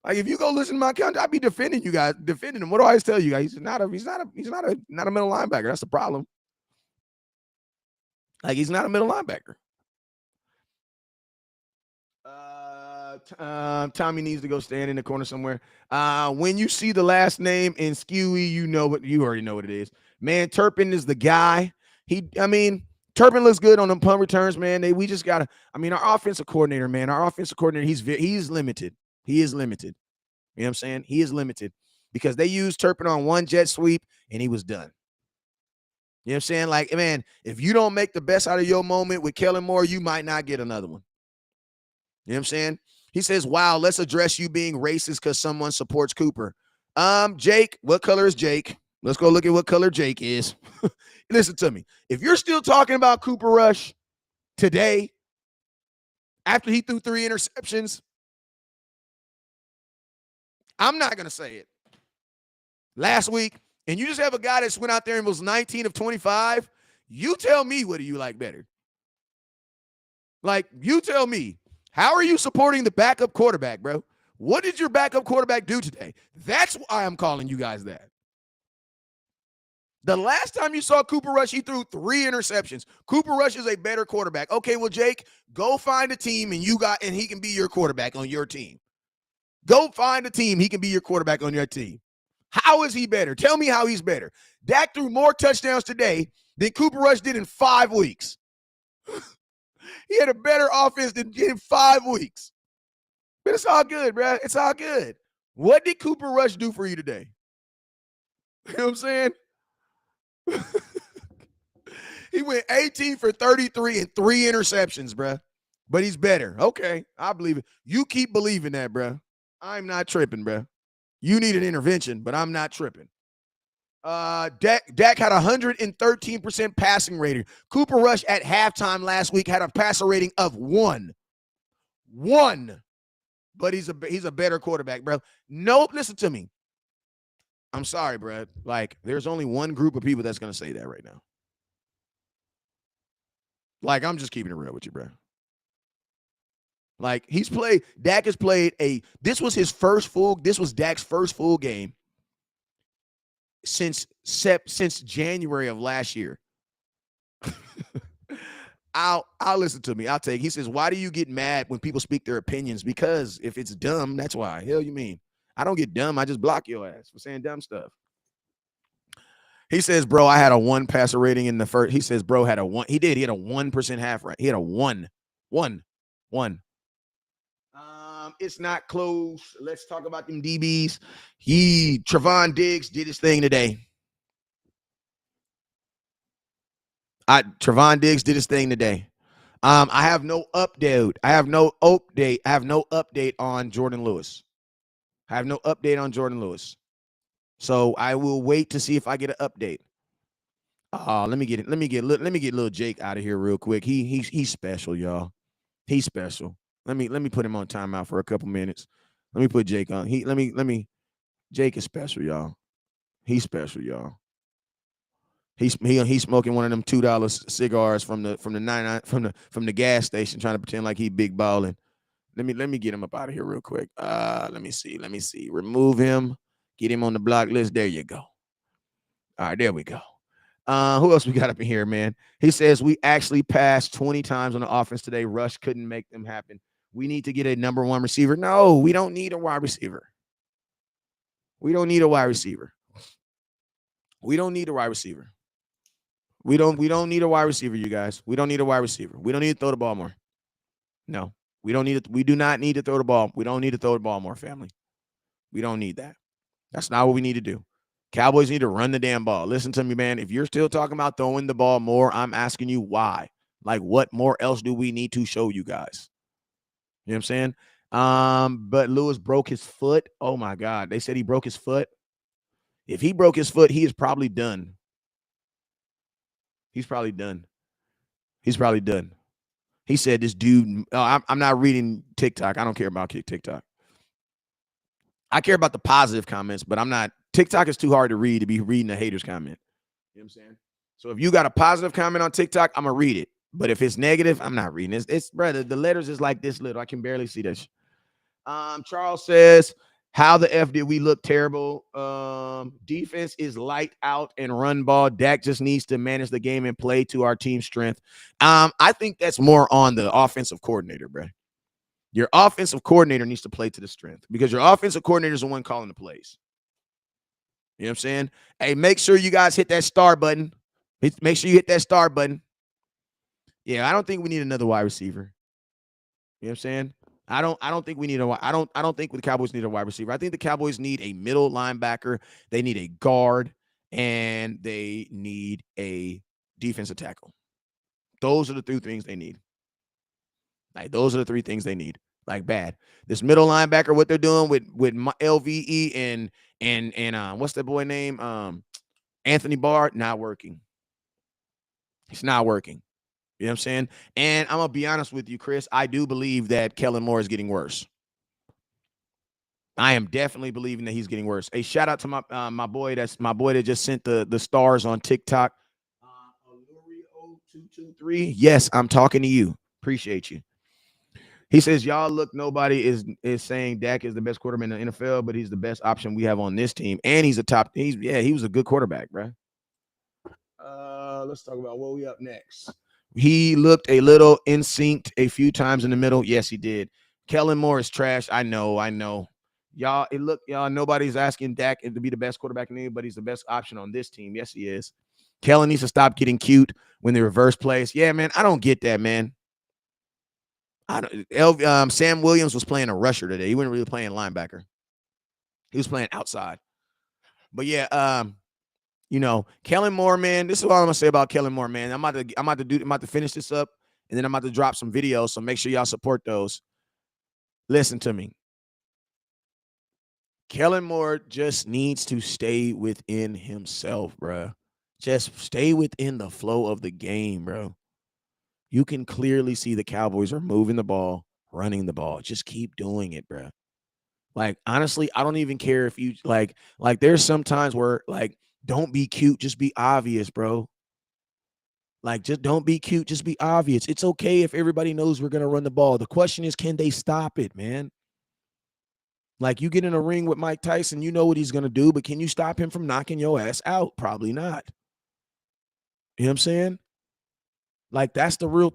Speaker 1: Like, if you go listen to my content, I'd be defending you guys, defending him. What do I always tell you guys? Not a middle linebacker. That's the problem. Like, he's not a middle linebacker. Tommy needs to go stand in the corner somewhere. When you see the last name in Skewy, you already know what it is. Man, Turpin is the guy. Turpin looks good on the punt returns, man. We just gotta. Our offensive coordinator, man. He's limited. He is limited. You know what I'm saying? He is limited because they used Turpin on one jet sweep and he was done. You know what I'm saying? Like, man, if you don't make the best out of your moment with Kellen Moore, you might not get another one. You know what I'm saying? He says, wow, let's address you being racist because someone supports Cooper. Jake, what color is Jake? Let's go look at what color Jake is. Listen to me. If you're still talking about Cooper Rush today, after he threw 3 interceptions, I'm not going to say it. Last week, and you just have a guy that went out there and was 19 of 25, you tell me, what do you like better? Like, you tell me, how are you supporting the backup quarterback, bro? What did your backup quarterback do today? That's why I'm calling you guys that. The last time you saw Cooper Rush, he threw 3 interceptions. Cooper Rush is a better quarterback. Okay, well, Jake, go find a team and he can be your quarterback on your team. Go find a team. He can be your quarterback on your team. How is he better? Tell me how he's better. Dak threw more touchdowns today than Cooper Rush did in 5 weeks. He had a better offense than in 5 weeks. But it's all good, bro. It's all good. What did Cooper Rush do for you today? You know what I'm saying? He went 18 for 33 and 3 interceptions, bro. But he's better. Okay, I believe it. You keep believing that, bro. I'm not tripping, bro. You need an intervention, but I'm not tripping. Dak had 113% passing rating. Cooper Rush at halftime last week had a passer rating of 1. But he's a better quarterback, bro. Nope, listen to me. I'm sorry, bro. Like, there's only one group of people that's going to say that right now. Like, I'm just keeping it real with you, bro. Like, Dak has played this was Dak's first full game since January of last year. I'll listen to me. I'll take. He says, why do you get mad when people speak their opinions? Because if it's dumb, that's why. Hell, you mean? I don't get dumb. I just block your ass for saying dumb stuff. He says, bro, I had a 1 passer rating in the first. He says, bro, had a 1. He did. He had a 1% half right. He had a 1. It's not close. Let's talk about them DBs. Trevon Diggs did his thing today. Trevon Diggs did his thing today. I have no update. I have no update on Jordan Lewis. So I will wait to see if I get an update. Let me get little Jake out of here real quick. He's special, y'all. He's special. Let me put him on timeout for a couple minutes. Let me put Jake on. Jake is special, y'all. He's special, y'all. He's smoking one of them $2 cigars from the 99 from the gas station, trying to pretend like he big balling. Let me get him up out of here real quick. Let me see. Remove him. Get him on the block list. There you go. All right, there we go. Who else we got up in here, man? He says we actually passed 20 times on the offense today. Rush couldn't make them happen. We need to get a number 1 receiver. No, we don't need a wide receiver. We don't need a wide receiver. We don't need a wide receiver. We don't need a wide receiver, you guys. We don't need a wide receiver. We don't need to throw the ball more. No, we don't need it. We do not need to throw the ball. We don't need to throw the ball more, family. We don't need that. That's not what we need to do. Cowboys need to run the damn ball. Listen to me, man. If you're still talking about throwing the ball more, I'm asking you why. Like, what more else do we need to show you guys? You know what I'm saying? But Lewis broke his foot. Oh my God. They said he broke his foot. If he broke his foot, he is probably done. He's probably done. He's probably done. He said this dude, I'm not reading TikTok. I don't care about TikTok. I care about the positive comments, but I'm not. TikTok is too hard to read to be reading a hater's comment. You know what I'm saying? So if you got a positive comment on TikTok, I'm going to read it. But if it's negative, I'm not reading it. It's brother, the letters is like this little. I can barely see that. Charles says, how the F did we look terrible? Defense is light out and run ball. Dak just needs to manage the game and play to our team's strength. I think that's more on the offensive coordinator, bro. Your offensive coordinator needs to play to the strength because your offensive coordinator is the one calling the plays. You know what I'm saying? Hey, make sure you guys hit that star button. Make sure you hit that star button. Yeah, I don't think we need another wide receiver. You know what I'm saying? I don't think we need I don't think the Cowboys need a wide receiver. I think the Cowboys need a middle linebacker, they need a guard, and they need a defensive tackle. Those are the three things they need. Like those are the three things they need. Like bad. This middle linebacker, what they're doing with LVE and what's that boy name? Anthony Barr, not working. It's not working. You know what I'm saying? And I'm going to be honest with you, Chris. I do believe that Kellen Moore is getting worse. I am definitely believing that he's getting worse. A shout out to my boy. That's my boy that just sent the stars on TikTok. Alurio223. Yes, I'm talking to you. Appreciate you. He says, y'all look, nobody is saying Dak is the best quarterback in the NFL, but he's the best option we have on this team. And he's he was a good quarterback, bro. Let's talk about what we up next. He looked a little in sync a few times in the middle. Yes, he did. Kellen Moore is trash. I know. Y'all, nobody's asking Dak to be the best quarterback in the league, but he's the best option on this team. Yes, he is. Kellen needs to stop getting cute when they reverse plays. Yeah, man, I don't get that, man. Sam Williams was playing a rusher today. He wasn't really playing linebacker. He was playing outside. But yeah, Kellen Moore, man. This is what I'm gonna say about Kellen Moore, man. I'm about to finish this up, and then I'm about to drop some videos. So make sure y'all support those. Listen to me. Kellen Moore just needs to stay within himself, bro. Just stay within the flow of the game, bro. You can clearly see the Cowboys are moving the ball, running the ball. Just keep doing it, bro. Like, honestly, I don't even care if you like there's some times where don't be cute, just be obvious, bro. Like, just don't be cute, just be obvious. It's okay if everybody knows we're going to run the ball. The question is, can they stop it, man? Like, you get in a ring with Mike Tyson, you know what he's going to do, but can you stop him from knocking your ass out? Probably not. You know what I'm saying? Like, that's the real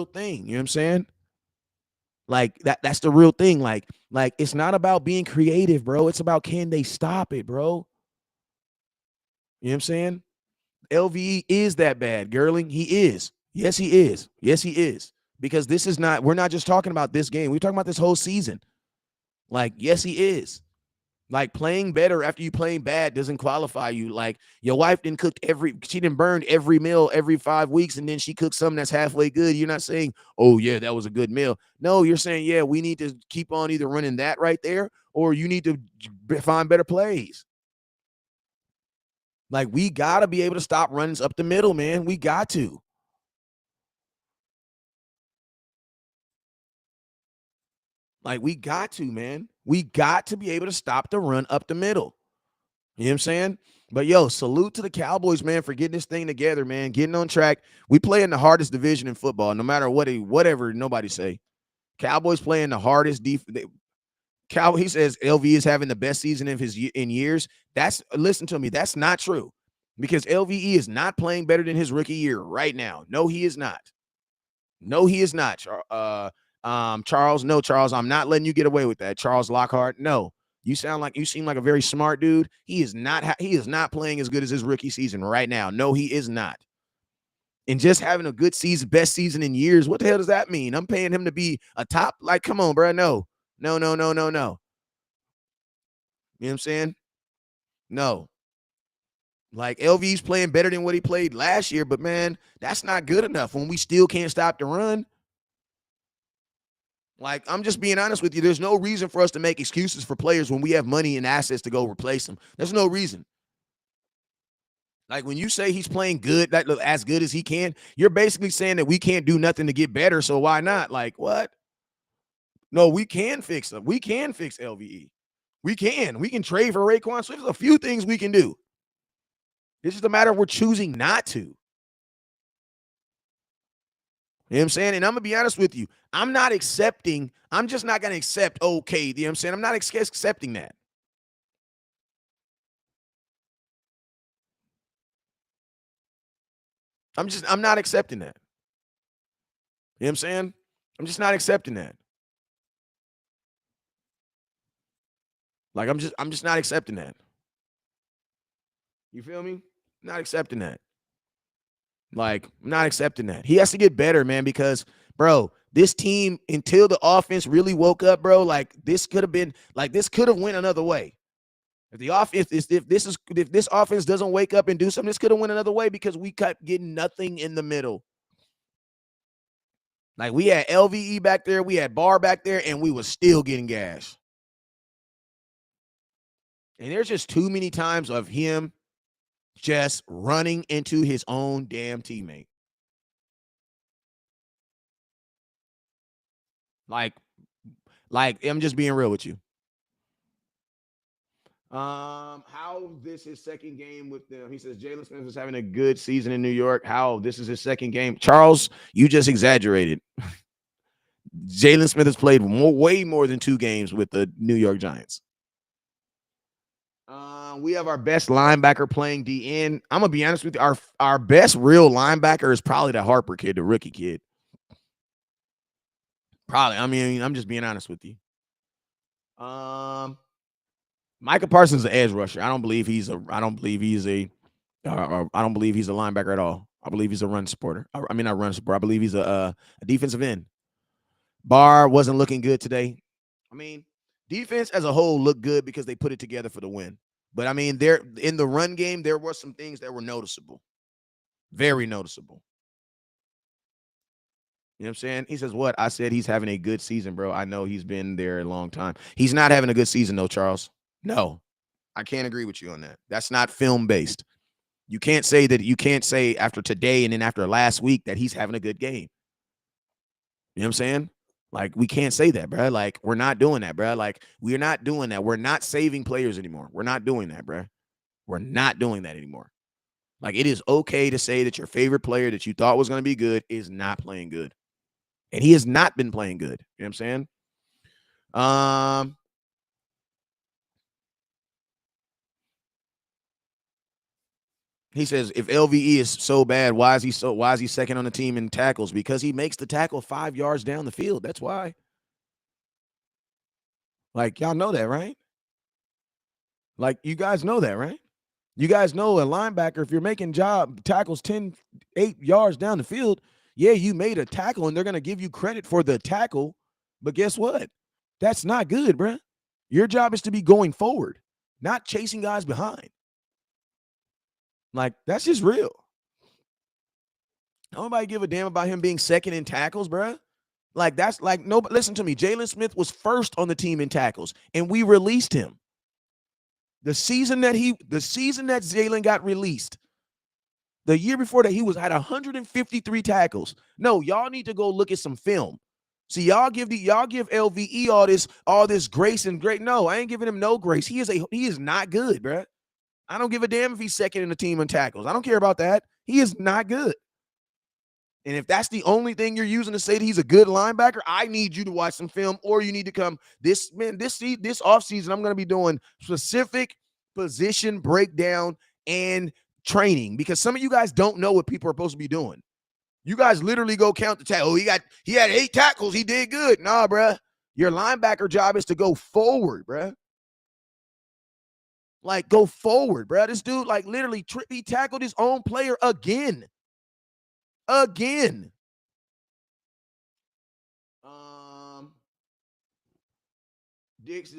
Speaker 1: thing. You know what I'm saying? Like, that's the real thing. Like it's not about being creative, bro. It's about, can they stop it, bro? You know what I'm saying? LVE is that bad, Gerling. He is. Yes, he is. Yes, he is. Because we're not just talking about this game. We're talking about this whole season. Like, yes, he is. Like, playing better after you playing bad doesn't qualify you. Like, your wife she didn't burn every meal every 5 weeks, and then she cooked something that's halfway good. You're not saying, oh, yeah, that was a good meal. No, you're saying, yeah, we need to keep on either running that right there, or you need to find better plays. Like, we got to be able to stop runs up the middle, man. We got to. Like, we got to, man. We got to be able to stop the run up the middle. You know what I'm saying? But, yo, salute to the Cowboys, man, for getting this thing together, man, getting on track. We play in the hardest division in football, no matter whatever nobody say. Cowboys playing the hardest defense. He says LV is having the best season of in years. Listen to me, that's not true, because LVE is not playing better than his rookie year right now. No, he is not. No, he is not. Charles, no, Charles, I'm not letting you get away with that. Charles Lockhart, no. You seem like a very smart dude. He is not playing as good as his rookie season right now. No, he is not. And just having a good season, best season in years, what the hell does that mean? I'm paying him to be a top, like, come on, bro. No. You know what I'm saying? No. Like LV's playing better than what he played last year, but man, that's not good enough when we still can't stop the run. Like, I'm just being honest with you. There's no reason for us to make excuses for players when we have money and assets to go replace them. There's no reason. Like, when you say he's playing good, that as good as he can, you're basically saying that we can't do nothing to get better. So why not? Like, what? No, we can fix them. We can fix LVE. We can. We can trade for Raekwon Swift. There's a few things we can do. It's just a matter of we're choosing not to. You know what I'm saying? And I'm going to be honest with you. I'm just not going to accept, okay. You know what I'm saying? I'm not accepting that. I'm not accepting that. You know what I'm saying? I'm just not accepting that. Like, I'm just not accepting that. You feel me? Not accepting that. Like, I'm not accepting that. He has to get better, man, because, bro, this team, until the offense really woke up, bro, like, this could have went another way. If the offense if this offense doesn't wake up and do something, this could have went another way because we kept getting nothing in the middle. Like, we had LVE back there, we had Barr back there, and we was still getting gas. And there's just too many times of him just running into his own damn teammate. Like, I'm just being real with you. How this is second game with them? He says Jalen Smith is having a good season in New York. How this is his second game? Charles, you just exaggerated. Jalen Smith has played way more than 2 games with the New York Giants. We have our best linebacker playing DN. I'm gonna be honest with you. Our best real linebacker is probably the Harper kid, the rookie kid. Probably. I mean, I'm just being honest with you. Micah Parsons is an edge rusher. I don't believe he's a linebacker at all. I believe he's a run supporter. I mean, not run supporter. I believe he's a defensive end. Barr wasn't looking good today. I mean, defense as a whole looked good because they put it together for the win. But I mean, there in the run game, there were some things that were noticeable. Very noticeable. You know what I'm saying? He says, what? I said he's having a good season, bro. I know he's been there a long time. He's not having a good season, though, Charles. No, I can't agree with you on that. That's not film based. You can't say after today and then after last week that he's having a good game. You know what I'm saying? Like, we can't say that, bro. Like, we're not doing that, bro. Like, we're not doing that. We're not saving players anymore. We're not doing that, bro. We're not doing that anymore. Like, it is okay to say that your favorite player that you thought was going to be good is not playing good. And he has not been playing good. You know what I'm saying? He says, if LVE is so bad, why is he second on the team in tackles? Because he makes the tackle 5 yards down the field. That's why. Like, y'all know that, right? Like, you guys know that, right? You guys know a linebacker, if you're making tackles 8 yards down the field, yeah, you made a tackle and they're going to give you credit for the tackle. But guess what? That's not good, bruh. Your job is to be going forward, not chasing guys behind. Like, that's just real. Nobody give a damn about him being second in tackles, bruh. Like, that's like, no, but listen to me. Jalen Smith was first on the team in tackles, and we released him. The season that Jalen got released, the year before that, he had 153 tackles. No, y'all need to go look at some film. See, y'all give LVE all this grace and great. No, I ain't giving him no grace. He is not good, bruh. I don't give a damn if he's second in the team in tackles. I don't care about that. He is not good. And if that's the only thing you're using to say that he's a good linebacker, I need you to watch some film, or you need to come this offseason. I'm going to be doing specific position breakdown and training, because some of you guys don't know what people are supposed to be doing. You guys literally go count the tackle. Oh, he had 8 tackles. He did good. Nah, bruh. Your linebacker job is to go forward, bruh. Like, go forward, bruh. This dude, like, literally, he tackled his own player again. Again.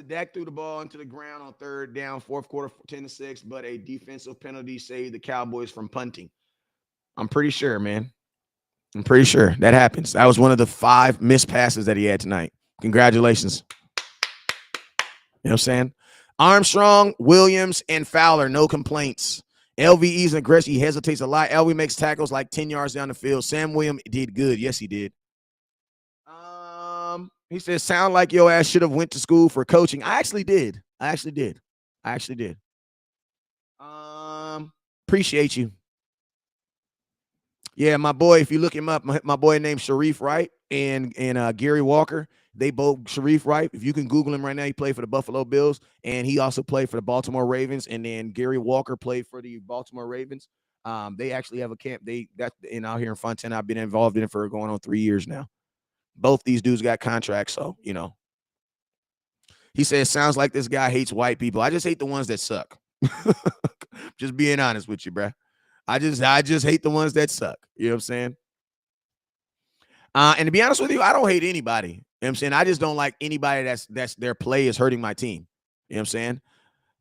Speaker 1: Dak threw the ball into the ground on third down, fourth quarter, 10-6, but a defensive penalty saved the Cowboys from punting. I'm pretty sure, man. I'm pretty sure that happens. That was one of the 5 missed passes that he had tonight. Congratulations. You know what I'm saying? Armstrong, Williams, and Fowler, no complaints. LVE's aggressive. He hesitates a lot. LV makes tackles like 10 yards down the field. Sam Williams did good. Yes, he did. He says, sound like your ass should have went to school for coaching. I actually did. Appreciate you. Yeah, my boy, if you look him up, my boy named Sharif Wright and Gary Walker, they both Sharif Wright. If you can Google him right now, he played for the Buffalo Bills, and he also played for the Baltimore Ravens. And then Gary Walker played for the Baltimore Ravens. They actually have a camp. They got out here in Fontana. I've been involved in it for going on 3 years now. Both these dudes got contracts, so you know. He says, sounds like this guy hates white people. I just hate the ones that suck. Just being honest with you, bro. I just hate the ones that suck. You know what I'm saying? And to be honest with you, I don't hate anybody. You know what I'm saying? I just don't like anybody that's their play is hurting my team. You know what I'm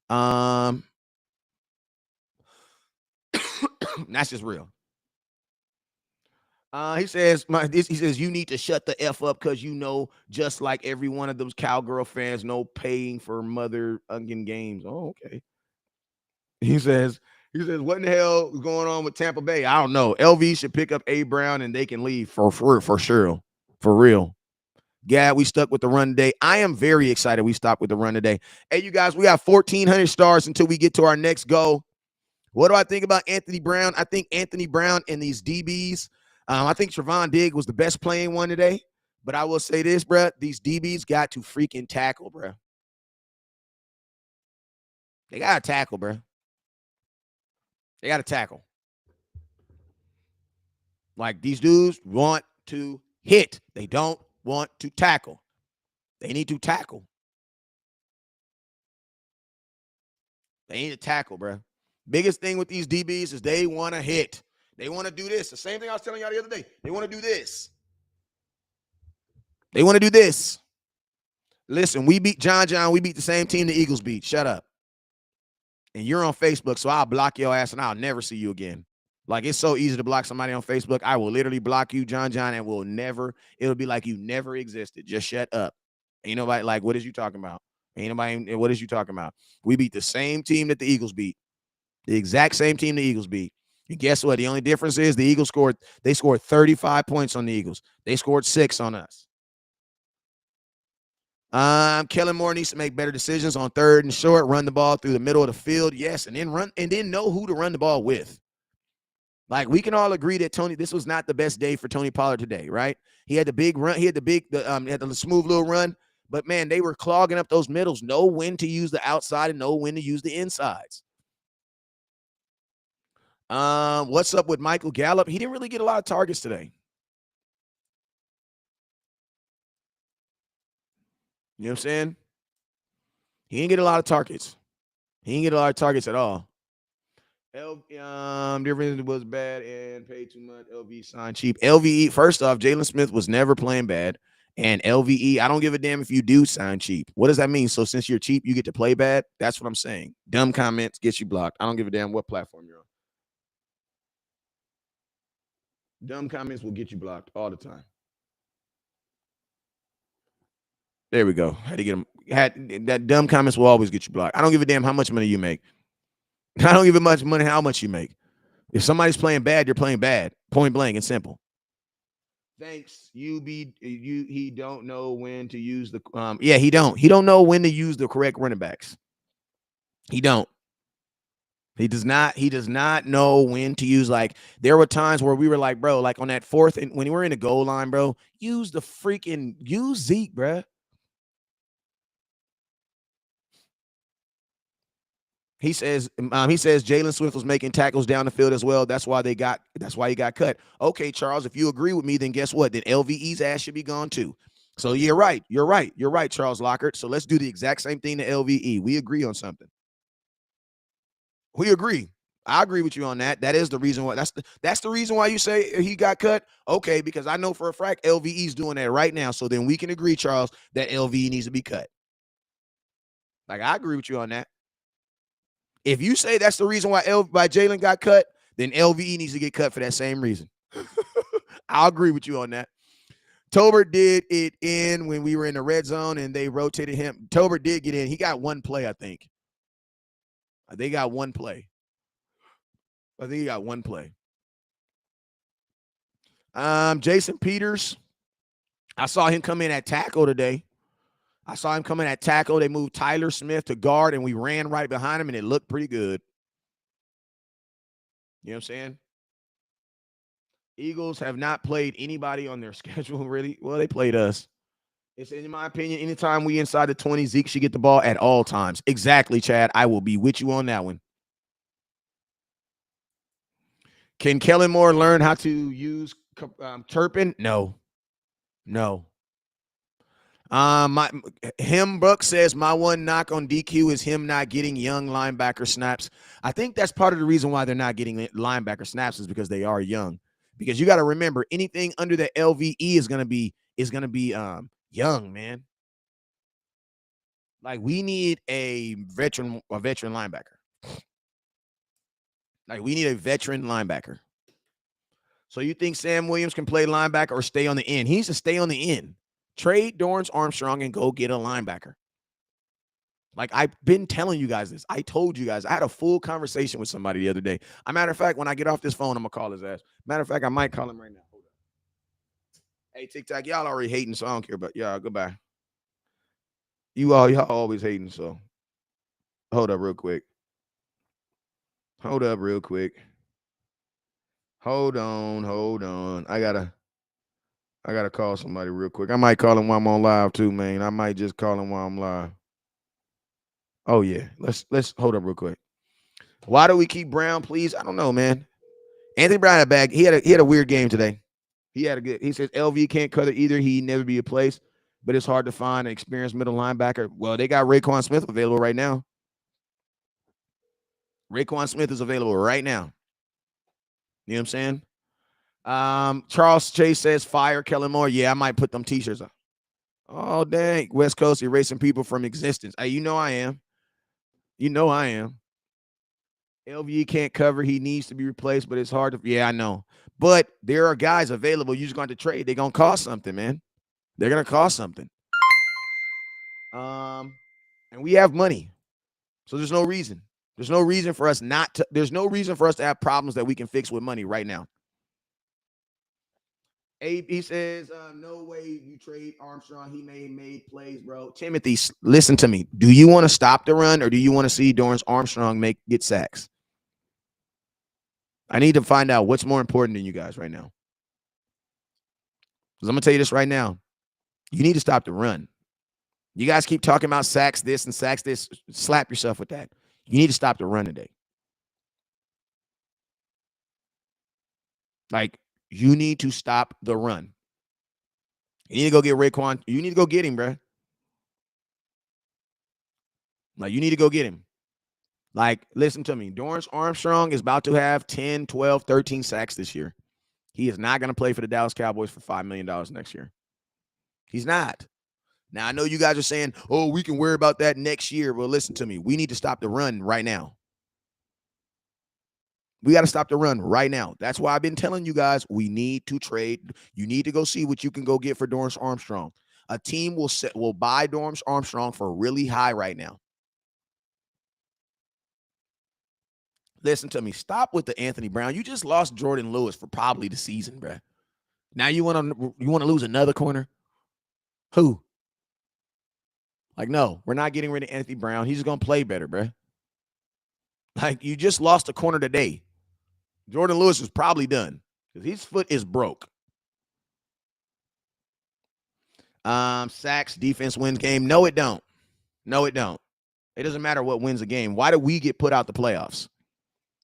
Speaker 1: saying? That's just real. He says, you need to shut the F up because you know, just like every one of those cowgirl fans know paying for mother onion games. Oh, okay. He says, what in the hell is going on with Tampa Bay? I don't know. LV should pick up A. Brown and they can leave for sure. For real. Yeah, we stuck with the run today. I am very excited we stopped with the run today. Hey, you guys, we got 1,400 stars until we get to our next goal. What do I think about Anthony Brown? I think Anthony Brown and these DBs, I think Trevon Diggs was the best playing one today. But I will say this, bro. These DBs got to freaking tackle, bro. They got to tackle, bro. They got to tackle. Like, these dudes want to hit. They don't want to tackle. They need to tackle. They need to tackle, bro. Biggest thing with these DBs is they want to hit. They want to do this. The same thing I was telling y'all the other day. They want to do this. They want to do this. Listen, we beat John. We beat the same team the Eagles beat. Shut up. And you're on Facebook, so I'll block your ass and I'll never see you again. Like, it's so easy to block somebody on Facebook. I will literally block you, John, and it'll be like you never existed. Just shut up. Ain't nobody like, what is you talking about? Ain't nobody, what is you talking about? We beat the same team that the Eagles beat. The exact same team the Eagles beat. And guess what? The only difference is the Eagles scored 35 points on the Eagles. They scored 6 on us. Kellen Moore needs to make better decisions on third and short, run the ball through the middle of the field. Yes, and then know who to run the ball with. Like, we can all agree that this was not the best day for Tony Pollard today, right? He had the big run. He had the smooth little run. But, man, they were clogging up those middles. Know when to use the outside and know when to use the insides. What's up with Michael Gallup? He didn't really get a lot of targets today. You know what I'm saying? He didn't get a lot of targets. He didn't get a lot of targets at all. Difference was bad and paid too much. LV signed cheap. LVE, first off, Jalen Smith was never playing bad. And LVE, I don't give a damn if you do sign cheap. What does that mean? So since you're cheap, you get to play bad? That's what I'm saying. Dumb comments get you blocked. I don't give a damn what platform you're on. Dumb comments will get you blocked all the time. There we go. Had to get them. That dumb comments will always get you blocked. I don't give a damn how much money you make. I don't give a much money how much you make. If somebody's playing bad, you're playing bad. Point blank and simple. Thanks. He don't know when to use the he don't know when to use the correct running backs. He don't. He does not know when to use. Like, there were times where we were like, bro, like on that fourth, and when we were in the goal line, bro, use Zeke, bro. He says Jalen Swift was making tackles down the field as well. That's why he got cut. Okay, Charles, if you agree with me, then guess what? Then LVE's ass should be gone too. So you're right, Charles Lockhart. So let's do the exact same thing to LVE. We agree on something. We agree. I agree with you on that. That is the reason why. That's the reason why you say he got cut. Okay, because I know for a fact LVE's doing that right now. So then we can agree, Charles, that LVE needs to be cut. Like, I agree with you on that. If you say that's the reason why Jalen got cut, then LVE needs to get cut for that same reason. I'll agree with you on that. Tolbert did it in when we were in the red zone and they rotated him. Tolbert did get in. He got one play, I think. They got one play. I think he got one play. Jason Peters. I saw him come in at tackle today. They moved Tyler Smith to guard, and we ran right behind him, and it looked pretty good. You know what I'm saying? Eagles have not played anybody on their schedule, really. Well, they played us. It's, in my opinion, anytime we inside the 20, Zeke should get the ball at all times. Exactly, Chad. I will be with you on that one. Can Kellen Moore learn how to use Turpin? No. Brooks says my one knock on DQ is him not getting young linebacker snaps. I think that's part of the reason why they're not getting linebacker snaps is because they are young. Because you got to remember, anything under the LVE is gonna be young, man. Like, we need a veteran linebacker. Like, we need a veteran linebacker. So you think Sam Williams can play linebacker or stay on the end? He needs to stay on the end. Trade Dorrance Armstrong and go get a linebacker. Like, I've been telling you guys this. I told you guys. I had a full conversation with somebody the other day. As a matter of fact, when I get off this phone, I'm going to call his ass. Matter of fact, I might call him right now. Hold up. Hey, TikTok, y'all already hating, so I don't care about y'all. Goodbye. Y'all always hating, so hold up real quick. Hold on. I gotta call somebody real quick. I might call him while I'm on live too, man. I might just call him while I'm live. Oh yeah. Let's hold up real quick. Why do we keep Brown, please? I don't know, man. Anthony Brown had a bag. He had a weird game today. He says LV can't cover either. He never be a place, but it's hard to find an experienced middle linebacker. Well, they got Raekwon Smith available right now. Raekwon Smith is available right now. You know what I'm saying? Charles Chase says fire Kellen Moore. Yeah, I might put them t-shirts on. Oh, dang. West Coast erasing people from existence. Hey, you know I am. LVE can't cover. He needs to be replaced, but it's hard to. Yeah, I know. But there are guys available. You're just going to trade. They're going to cost something, man. They're going to cost something. And we have money. So there's no reason. There's no reason for us to have problems that we can fix with money right now. He says, no way you trade Armstrong. He made plays, bro. Timothy, listen to me. Do you want to stop the run or do you want to see Dorrance Armstrong get sacks? I need to find out what's more important than you guys right now. Because I'm going to tell you this right now. You need to stop the run. You guys keep talking about sacks this and sacks this. Slap yourself with that. You need to stop the run today. Like, you need to stop the run. You need to go get Raekwon. You need to go get him, bro. Like, you need to go get him. Like, listen to me. Dorrance Armstrong is about to have 10, 12, 13 sacks this year. He is not going to play for the Dallas Cowboys for $5 million next year. He's not. Now, I know you guys are saying, oh, we can worry about that next year. Well, listen to me. We need to stop the run right now. We got to stop the run right now. That's why I've been telling you guys we need to trade. You need to go see what you can go get for Dorrance Armstrong. A team will buy Dorrance Armstrong for really high right now. Listen to me. Stop with the Anthony Brown. You just lost Jordan Lewis for probably the season, bro. Now you want to lose another corner? Who? Like, no, we're not getting rid of Anthony Brown. He's going to play better, bro. Like, you just lost a corner today. Jordan Lewis is probably done because his foot is broke. Sacks, defense wins game. No, it don't. It doesn't matter what wins a game. Why do we get put out the playoffs?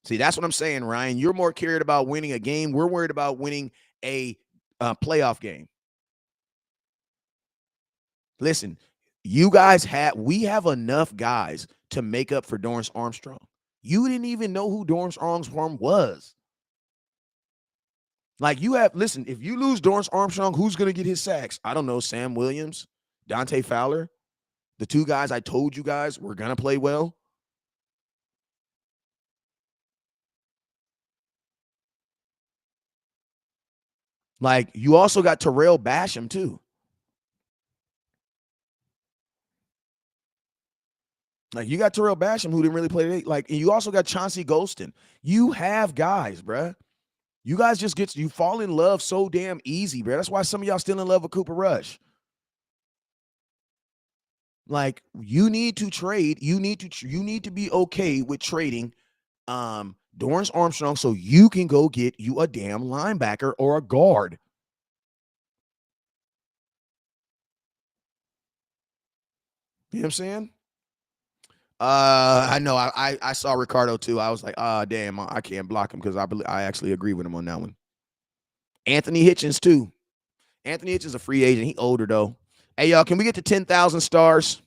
Speaker 1: See, that's what I'm saying, Ryan. You're more worried about winning a game. We're worried about winning a playoff game. Listen, we have enough guys to make up for Dorrance Armstrong. You didn't even know who Dorrance Armstrong was. Like, listen, if you lose Dorrance Armstrong, who's going to get his sacks? I don't know, Sam Williams, Dante Fowler. The two guys I told you guys were going to play well. Like, you also got Terrell Basham, too. Like, you got Terrell Basham, who didn't really play today. Like, and you also got Chauncey Golston. You have guys, bruh. You guys just you fall in love so damn easy, bruh. That's why some of y'all still in love with Cooper Rush. Like, you need to trade. You need to be okay with trading Dorrance Armstrong so you can go get you a damn linebacker or a guard. You know what I'm saying? I know. I saw Ricardo too. I was like, damn, I can't block him because I actually agree with him on that one. Anthony Hitchens too. Anthony Hitchens is a free agent. He older though. Hey y'all, can we get to 10,000 stars?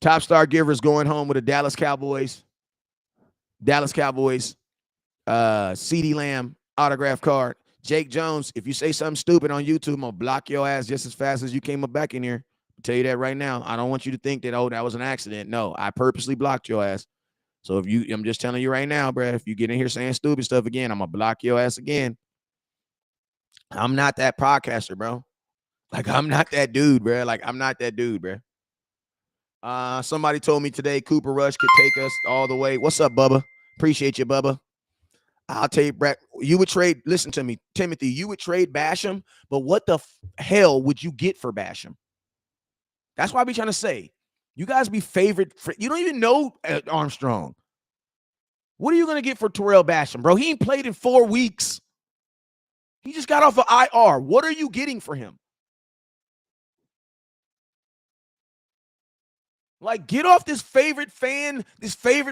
Speaker 1: Top star givers going home with the Dallas Cowboys. Dallas Cowboys. CeeDee Lamb autograph card. Jake Jones, if you say something stupid on YouTube, I'm gonna block your ass just as fast as you came up back in here. I'll tell you that right now. I don't want you to think that, that was an accident. No, I purposely blocked your ass. So I'm just telling you right now, bro, if you get in here saying stupid stuff again, I'm gonna block your ass again. I'm not that podcaster, bro. Like, I'm not that dude, bro. Like, I'm not that dude, bro. Somebody told me today Cooper Rush could take us all the way. What's up, Bubba? Appreciate you, Bubba. I'll tell you, Brett, you would trade, listen to me, Timothy, you would trade Basham, but what the hell would you get for Basham? That's why I be trying to say, you guys be favorite. You don't even know Armstrong. What are you going to get for Terrell Basham, bro? He ain't played in 4 weeks. He just got off of IR. What are you getting for him? Like, get off this favorite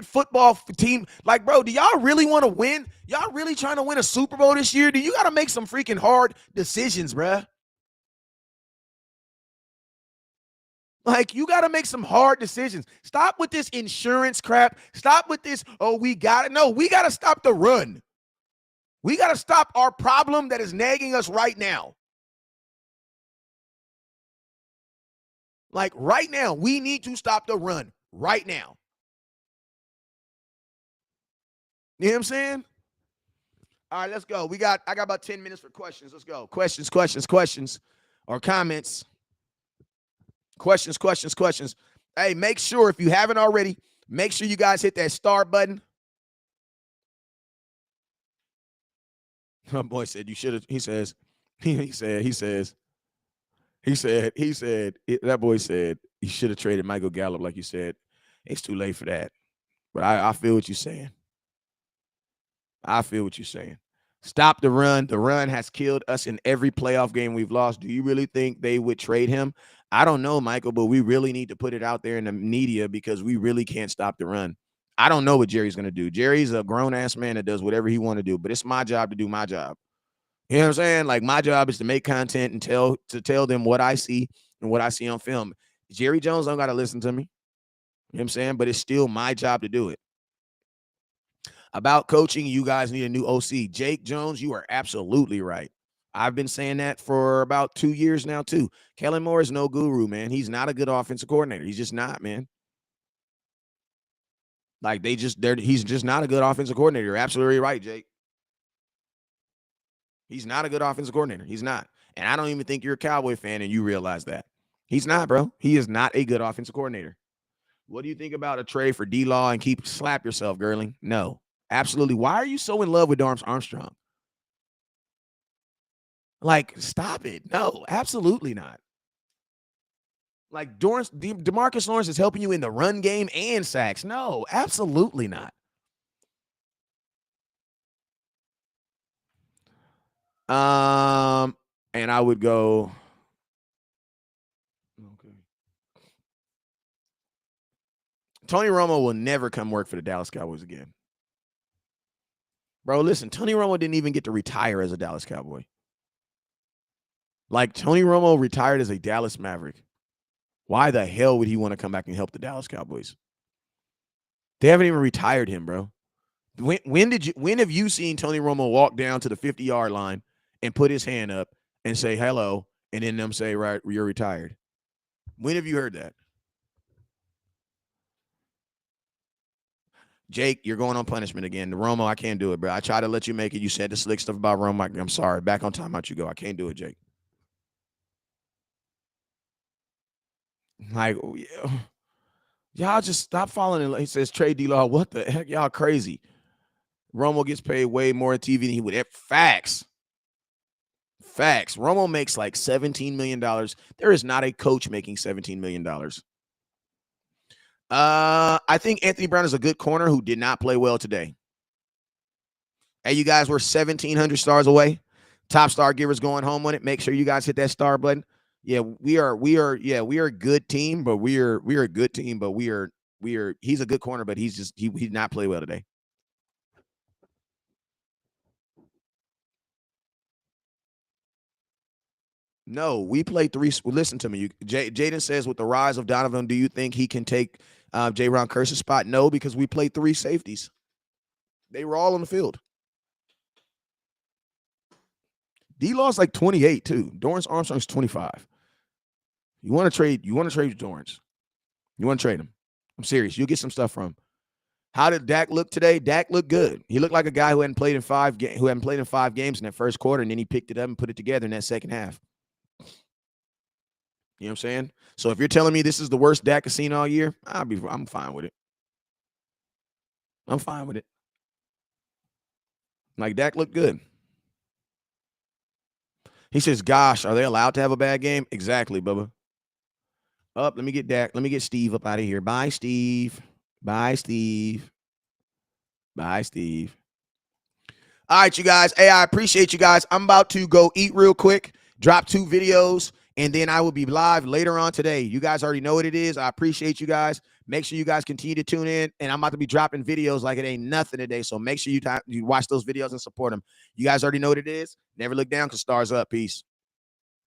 Speaker 1: football team. Like, bro, do y'all really want to win? Y'all really trying to win a Super Bowl this year? Do you got to make some freaking hard decisions, bruh? Like, you got to make some hard decisions. Stop with this insurance crap. Stop with this, we got it. No, we got to stop the run. We got to stop our problem that is nagging us right now. Like, right now, we need to stop the run right now. You know what I'm saying? All right, let's go. I got about 10 minutes for questions. Let's go. Questions, or comments. Questions. Hey, make sure, if you haven't already, make sure you guys hit that star button. My boy said you should have. He said, that boy said you should have traded Michael Gallup, like you said. It's too late for that. But I feel what you're saying. Stop the run. The run has killed us in every playoff game we've lost. Do you really think they would trade him? I don't know, Michael, but we really need to put it out there in the media because we really can't stop the run. I don't know what Jerry's going to do. Jerry's a grown-ass man that does whatever he want to do, but it's my job to do my job. You know what I'm saying? Like, my job is to make content and tell them what I see and what I see on film. Jerry Jones don't got to listen to me. You know what I'm saying? But it's still my job to do it. About coaching, you guys need a new OC. Jake Jones, you are absolutely right. I've been saying that for about 2 years now, too. Kellen Moore is no guru, man. He's not a good offensive coordinator. He's just not, man. Like, he's just not a good offensive coordinator. You're absolutely right, Jake. He's not a good offensive coordinator. He's not. And I don't even think you're a Cowboy fan and you realize that. He's not, bro. He is not a good offensive coordinator. What do you think about a trade for D-Law and slap yourself, Girling? No. Absolutely. Why are you so in love with Dorrance Armstrong? Like, stop it. No, absolutely not. Like, DeMarcus Lawrence is helping you in the run game and sacks. No, absolutely not. And I would go. Okay. Tony Romo will never come work for the Dallas Cowboys again. Bro, listen, Tony Romo didn't even get to retire as a Dallas Cowboy. Like, Tony Romo retired as a Dallas Maverick. Why the hell would he want to come back and help the Dallas Cowboys? They haven't even retired him, bro. When have you seen Tony Romo walk down to the 50-yard line and put his hand up and say hello and then them say, right, you're retired. When have you heard that? Jake, you're going on punishment again. The Romo, I can't do it, bro. I tried to let you make it. You said the slick stuff about Romo. I'm sorry. Back on timeout you go. I can't do it, Jake. Like, y'all just stop following it. He says, Trey D-Law, what the heck? Y'all crazy. Romo gets paid way more on TV than he would. Facts. Facts. Romo makes like $17 million. There is not a coach making $17 million. I think Anthony Brown is a good corner who did not play well today. Hey, you guys, we're 1,700 stars away. Top star givers going home on it. Make sure you guys hit that star button. Yeah, we are a good team, but we are a good team, but he's a good corner, but he did not play well today. No, we played three. Listen to me. Jaden says, with the rise of Donovan, do you think he can take J-Ron Kearse's spot? No, because we played three safeties. They were all on the field. D-Law's like 28 too. Dorrance Armstrong's 25. You want to trade Dorrance. You want to trade him. I'm serious. You'll get some stuff from him. How did Dak look today? Dak looked good. He looked like a guy who hadn't played in 5 games in that first quarter, and then he picked it up and put it together in that second half. You know what I'm saying? So if you're telling me this is the worst Dak has seen all year, I'm fine with it. I'm fine with it. Like, Dak looked good. He says, gosh, are they allowed to have a bad game? Exactly, Bubba. Let me get Dak. Let me get Steve up out of here. Bye, Steve. Bye, Steve. Bye, Steve. All right, you guys. Hey, I appreciate you guys. I'm about to go eat real quick, drop 2 videos, and then I will be live later on today. You guys already know what it is. I appreciate you guys. Make sure you guys continue to tune in, and I'm about to be dropping videos like it ain't nothing today, so make sure you watch those videos and support them. You guys already know what it is. Never look down because stars up. Peace.